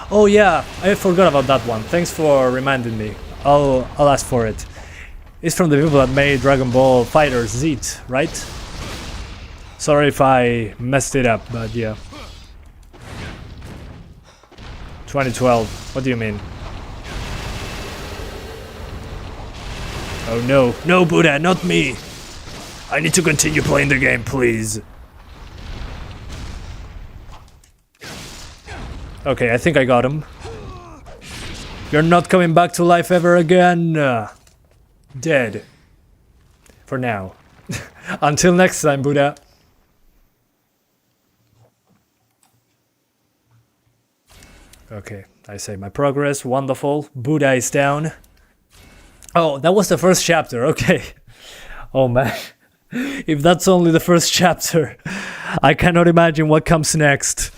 Speaker 1: Oh yeah, I forgot about that one. Thanks for reminding me. I'll ask for it. It's from the people that made Dragon Ball Fighter Z, right? Sorry if I messed it up, but yeah. 2012. What do you mean? Oh no. No, Buddha, not me! I need to continue playing the game, please. Okay, I think I got him. You're not coming back to life ever again. Dead. For now. Until next time, Buddha. Okay, I say my progress, wonderful. Buddha is down. Oh, that was the first chapter, okay. Oh man, if that's only the first chapter, I cannot imagine what comes next.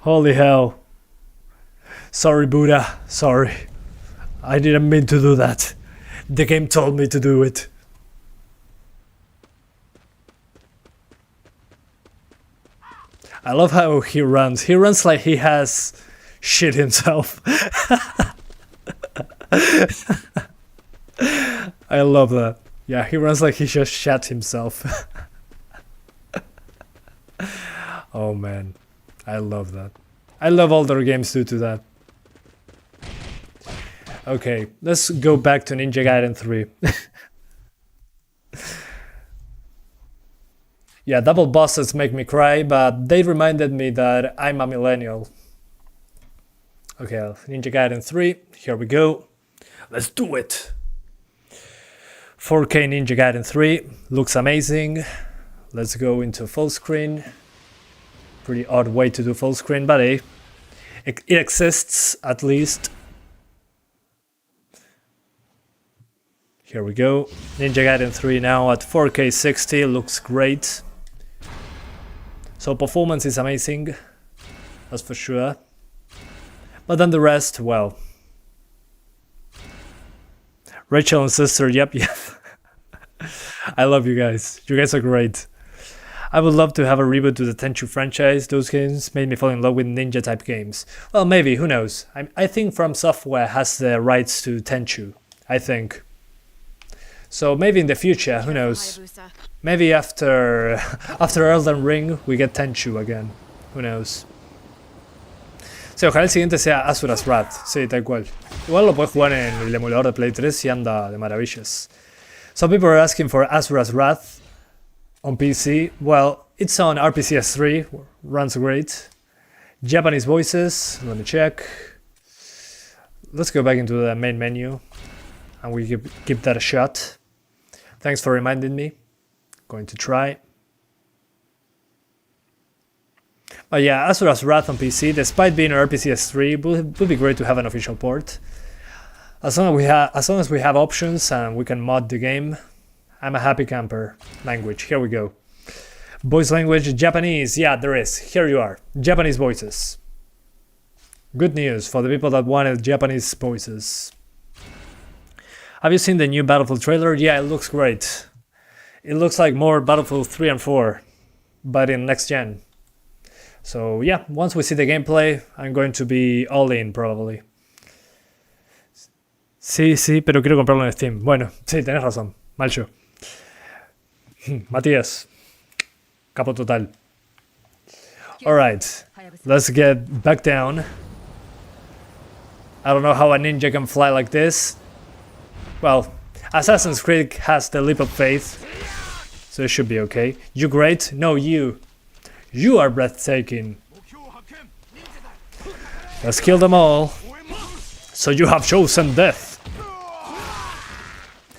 Speaker 1: Holy hell. Sorry, Buddha, sorry. I didn't mean to do that. The game told me to do it. I love how he runs. He runs like he has shit himself. I love that. Yeah, he runs like he just shat himself. Oh man, I love that. I love all their games due to that. Okay, let's go back to Ninja Gaiden 3. Yeah, double bosses make me cry, but they reminded me that I'm a millennial. Okay, Ninja Gaiden 3, here we go. Let's do it! 4K Ninja Gaiden 3, looks amazing. Let's go into full screen. Pretty odd way to do full screen, but hey, it exists at least. Here we go. Ninja Gaiden 3 now at 4K 60, looks great. So performance is amazing, that's for sure. But then the rest, well. Rachel and sister, yep. I love you guys. You guys are great. I would love to have a reboot to the Tenchu franchise. Those games made me fall in love with ninja type games. Well, maybe, who knows. I think From Software has the rights to Tenchu, I think. So maybe in the future, who knows. Maybe after Elden Ring we get Tenchu again. Who knows. Sí, ojalá el siguiente sea Asura's Wrath. Sí, tal cual. Igual lo puedes jugar en el emulador de Play 3 y anda de maravillas. Some people are asking for Asura's Wrath on PC. Well, it's on RPCS 3. Runs great. Japanese voices. Let me check. Let's go back into the main menu. And we give that a shot. Thanks for reminding me. Going to try. But yeah, Asura's Wrath on PC, despite being an RPCS 3, would be great to have an official port. As long as we have options and we can mod the game, I'm a happy camper. Language, here we go. Voice language, Japanese, yeah, there is. Here you are. Japanese voices. Good news for the people that wanted Japanese voices. Have you seen the new Battlefield trailer? Yeah, it looks great. It looks like more Battlefield 3 and 4, but in next gen. So yeah, once we see the gameplay, I'm going to be all in probably. Sí, pero quiero comprarlo en Steam. Bueno, sí, tenés razón. Mal yo. Matías. Capo total. Alright, let's get back down. I don't know how a ninja can fly like this. Well, Assassin's Creed has the leap of faith, so it should be okay. You great? No, you. You are breathtaking. Let's kill them all. So you have chosen death.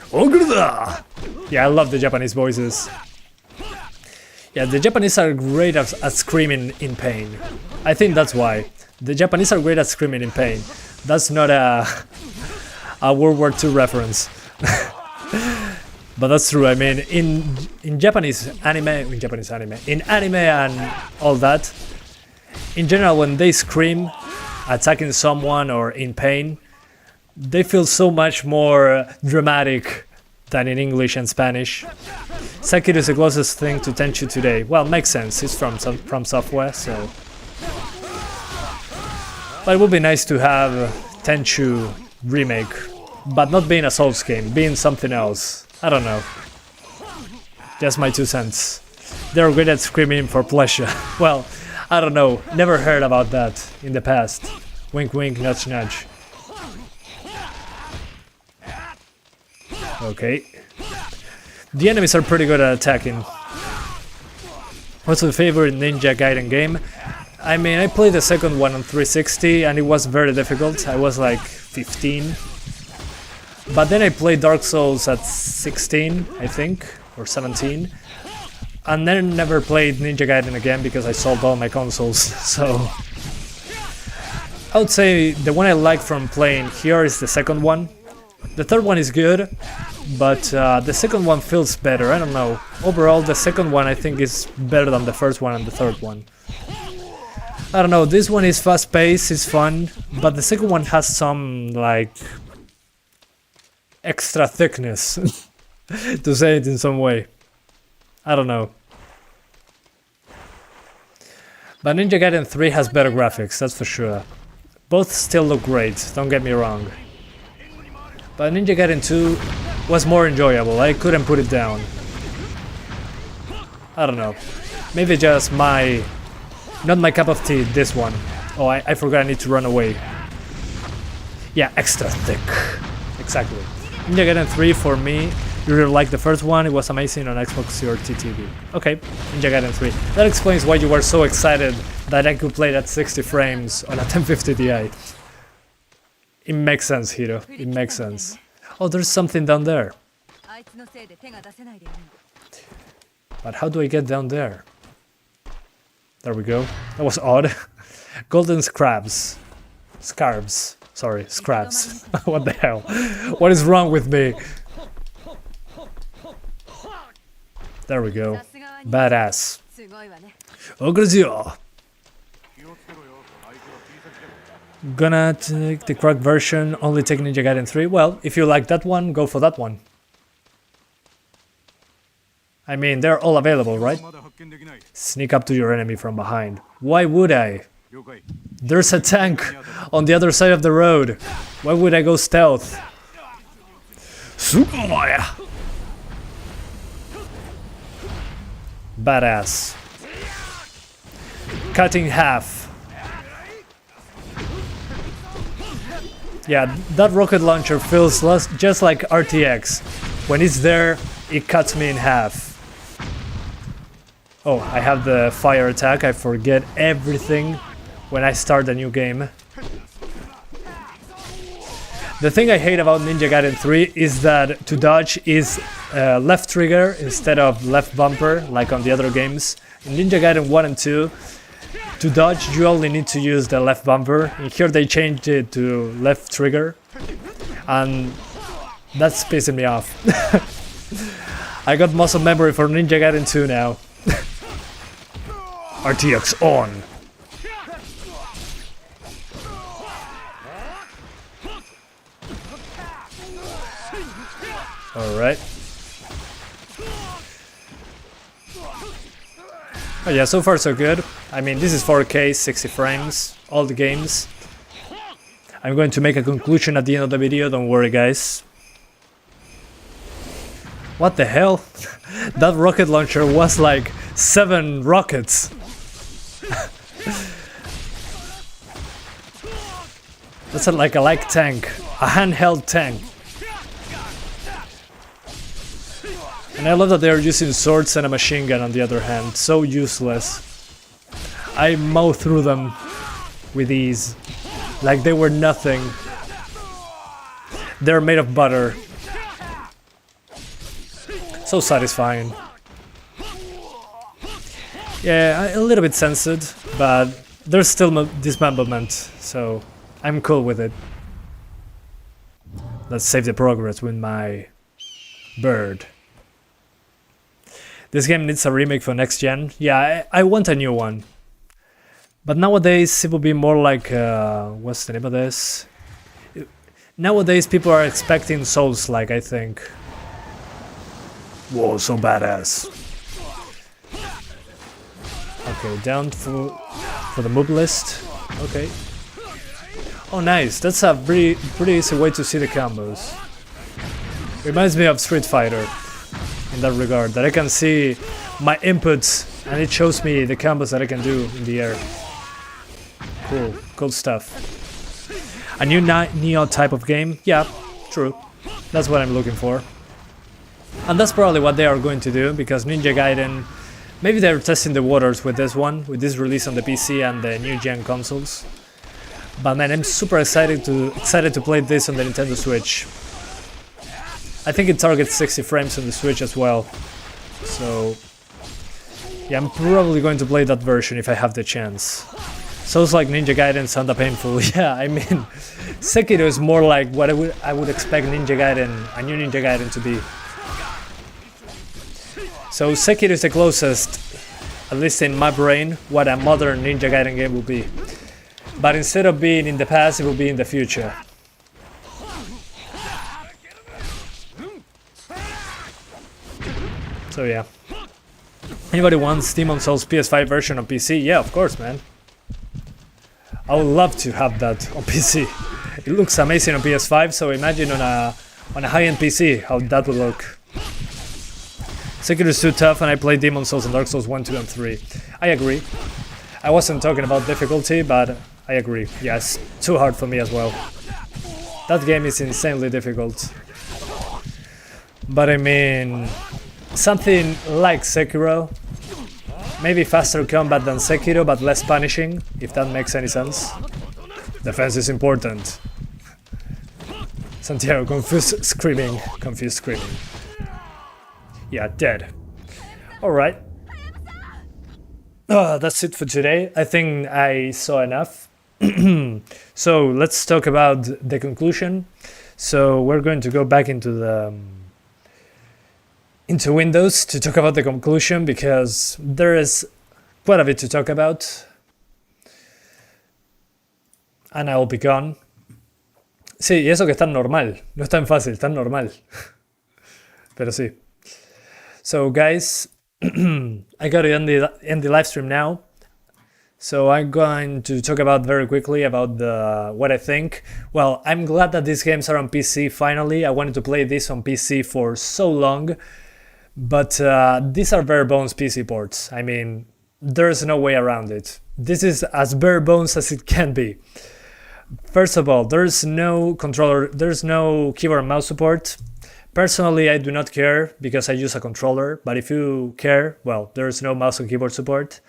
Speaker 1: Ogurda! Yeah, I love the Japanese voices. Yeah, the Japanese are great at screaming in pain. I think that's why. The Japanese are great at screaming in pain. That's not a World War II reference. But that's true. I mean, in Japanese anime, in anime and all that, in general, when they scream, attacking someone or in pain, they feel so much more dramatic than in English and Spanish. Sekiro is the closest thing to Tenchu today. Well, makes sense. It's from Software, so. But it would be nice to have Tenchu remake, but not being a Souls game, being something else. I don't know. Just my 2 cents. They're good at screaming for pleasure. Well, I don't know. Never heard about that in the past. Wink wink, nudge nudge. Okay. The enemies are pretty good at attacking. What's your favorite Ninja Gaiden game? I mean, I played the second one on 360 and it was very difficult. I was like 15. But then I played Dark Souls at 16, I think, or 17. And then never played Ninja Gaiden again because I sold all my consoles, so. I would say the one I like from playing here is the second one. The third one is good, but the second one feels better. I don't know. Overall, the second one I think is better than the first one and the third one. I don't know, this one is fast-paced, it's fun, but the second one has some, like, extra thickness, to say it in some way. I don't know. But Ninja Gaiden 3 has better graphics, that's for sure. Both still look great, don't get me wrong. But Ninja Gaiden 2 was more enjoyable, I couldn't put it down. I don't know. Maybe just not my cup of tea, this one. Oh, I forgot I need to run away. Yeah, extra thick. Exactly. Ninja Gaiden 3 for me, you really like the first one, it was amazing on Xbox Series TV. Okay, Ninja Gaiden 3. That explains why you were so excited that I could play at 60 frames on a 1050 Ti. It makes sense, Hiro. It makes sense. Oh, there's something down there. But how do I get down there? There we go. That was odd. Golden scraps. Scarves. Sorry, scraps. What the hell? What is wrong with me? There we go. Badass. Ograzio. Gonna take the cracked version, only take Ninja Gaiden 3. Well, if you like that one, go for that one. I mean, they're all available, right? Sneak up to your enemy from behind. Why would I? There's a tank on the other side of the road. Why would I go stealth? Sugoi! Badass. Cut in half. Yeah, that rocket launcher feels just like RTX. When it's there, it cuts me in half. Oh, I have the fire attack. I forget everything when I start a new game. The thing I hate about Ninja Gaiden 3 is that to dodge is left trigger instead of left bumper, like on the other games. In Ninja Gaiden 1 and 2, to dodge you only need to use the left bumper. And here they changed it to left trigger. And that's pissing me off. I got muscle memory for Ninja Gaiden 2 now. RTX on. Alright. Oh yeah, so far so good. I mean, this is 4K, 60 frames, all the games. I'm going to make a conclusion at the end of the video, don't worry guys. What the hell? That rocket launcher was like 7 rockets. That's like a light tank, a handheld tank. And I love that they're using swords and a machine gun on the other hand, so useless. I mow through them with ease, like they were nothing. They're made of butter. So satisfying. Yeah, a little bit censored, but there's still dismemberment, so I'm cool with it. Let's save the progress with my bird. This game needs a remake for next gen. Yeah, I want a new one. But nowadays it will be more like, what's the name of this? Nowadays people are expecting Souls-like, I think. Whoa, so badass. Okay, down for the move list. Okay. Oh nice, that's a pretty easy way to see the combos. Reminds me of Street Fighter in that regard, that I can see my inputs and it shows me the combos that I can do in the air. Cool, cool stuff. A new Neo type of game? Yeah, true. That's what I'm looking for. And that's probably what they are going to do, because Ninja Gaiden, maybe they're testing the waters with this one, with this release on the PC and the new gen consoles. But man, I'm super excited to play this on the Nintendo Switch. I think it targets 60 frames on the Switch as well. So yeah, I'm probably going to play that version if I have the chance. Souls like Ninja Gaiden sound painful. Yeah, I mean, Sekiro is more like what I would expect Ninja Gaiden, a new Ninja Gaiden to be. So Sekiro is the closest, at least in my brain, what a modern Ninja Gaiden game will be. But instead of being in the past, it will be in the future. So yeah. Anybody wants Demon's Souls PS5 version on PC? Yeah, of course, man. I would love to have that on PC. It looks amazing on PS5, so imagine on a high-end PC how that would look. Sekiro is too tough, and I played Demon's Souls and Dark Souls 1, 2, and 3. I agree. I wasn't talking about difficulty, but I agree. Yes, too hard for me as well. That game is insanely difficult. But I mean, something like Sekiro, maybe faster combat than Sekiro, but less punishing, if that makes any sense. Defense is important. Santiago, confused screaming. Yeah, dead. Alright. That's it for today. I think I saw enough. So let's talk about the conclusion. So we're going to go back into Windows to talk about the conclusion, because there is quite a bit to talk about. And I will be gone. Sí, y eso que es tan normal. No es tan fácil, tan normal. Pero sí. So guys, I gotta end the live stream now. So I'm going to talk about very quickly about what I think. Well, I'm glad that these games are on PC finally. I wanted to play this on PC for so long. But these are bare bones PC ports. I mean, there's no way around it. This is as bare bones as it can be. First of all, there's no controller, there's no keyboard and mouse support. Personally, I do not care because I use a controller, but if you care, well, there's no mouse and keyboard support.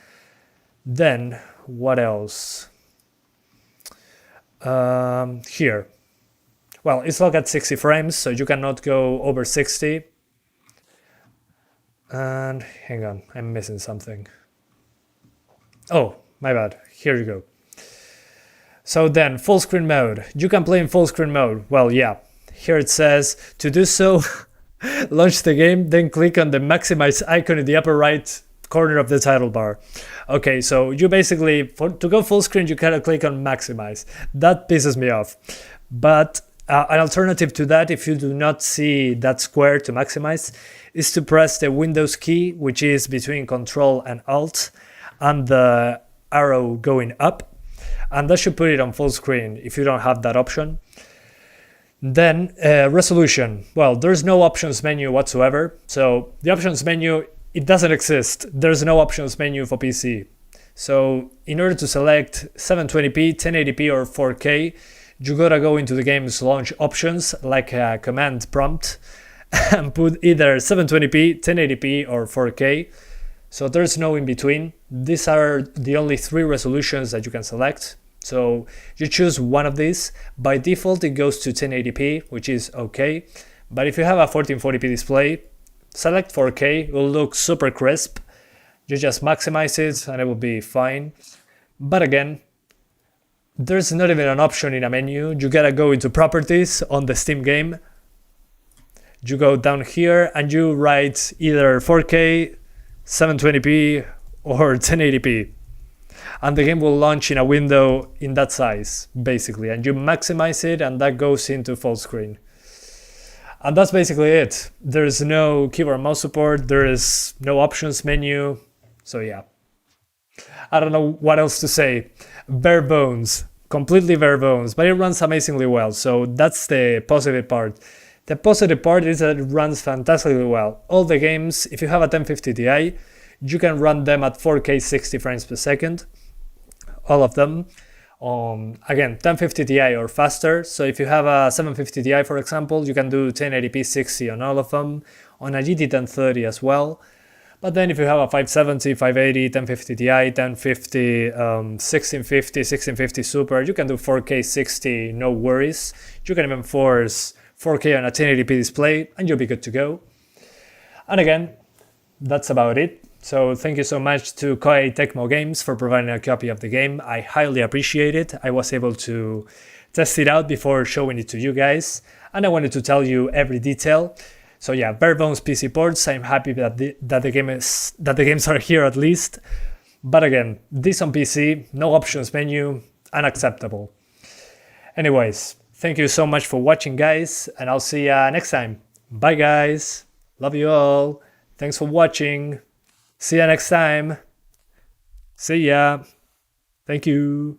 Speaker 1: Then, what else? Here. Well, it's locked at 60 frames, so you cannot go over 60. And hang on, I'm missing something. Oh, my bad. Here you go. So then, full screen mode. You can play in full screen mode. Well, yeah. Here it says, to do so, launch the game, then click on the maximize icon in the upper right corner of the title bar. Okay, so you basically, to go full screen, you gotta click on maximize. That pisses me off. But an alternative to that, if you do not see that square to maximize, is to press the Windows key, which is between Control and Alt, and the arrow going up. And that should put it on full screen if you don't have that option. Then resolution. Well, there's no options menu whatsoever. So the options menu, it doesn't exist. There's no options menu for PC. So in order to select 720p, 1080p or 4K, you gotta go into the game's launch options like a command prompt and put either 720p, 1080p or 4K. So there's no in between. These are the only 3 resolutions that you can select. So you choose one of these. By default it goes to 1080p, which is okay. But if you have a 1440p display, select 4K, it will look super crisp. You just maximize it and it will be fine. But again, there's not even an option in a menu. You gotta go into properties on the Steam game. You go down here and you write either 4K, 720p or 1080p. And the game will launch in a window in that size, basically. And you maximize it and that goes into full screen. And that's basically it. There's no keyboard and mouse support, there is no options menu. So yeah. I don't know what else to say. Bare bones. Completely bare bones. But it runs amazingly well. So that's the positive part. The positive part is that it runs fantastically well. All the games, if you have a 1050 Ti, you can run them at 4K 60 frames per second. All of them. Again, 1050 Ti or faster. So if you have a 750 Ti, for example, you can do 1080p 60 on all of them. On a GT 1030 as well. But then if you have a 570, 580, 1050 Ti, 1050, 1650, 1650 Super, you can do 4K 60, no worries. You can even force 4K on a 1080p display and you'll be good to go. And again, that's about it. So thank you so much to Koei Tecmo Games for providing a copy of the game. I highly appreciate it. I was able to test it out before showing it to you guys, and I wanted to tell you every detail. So yeah, bare bones PC ports. I'm happy that the games are here at least. But again, this on PC, no options menu, unacceptable. Anyways, thank you so much for watching, guys, and I'll see ya next time. Bye, guys. Love you all. Thanks for watching. See ya next time. See ya. Thank you.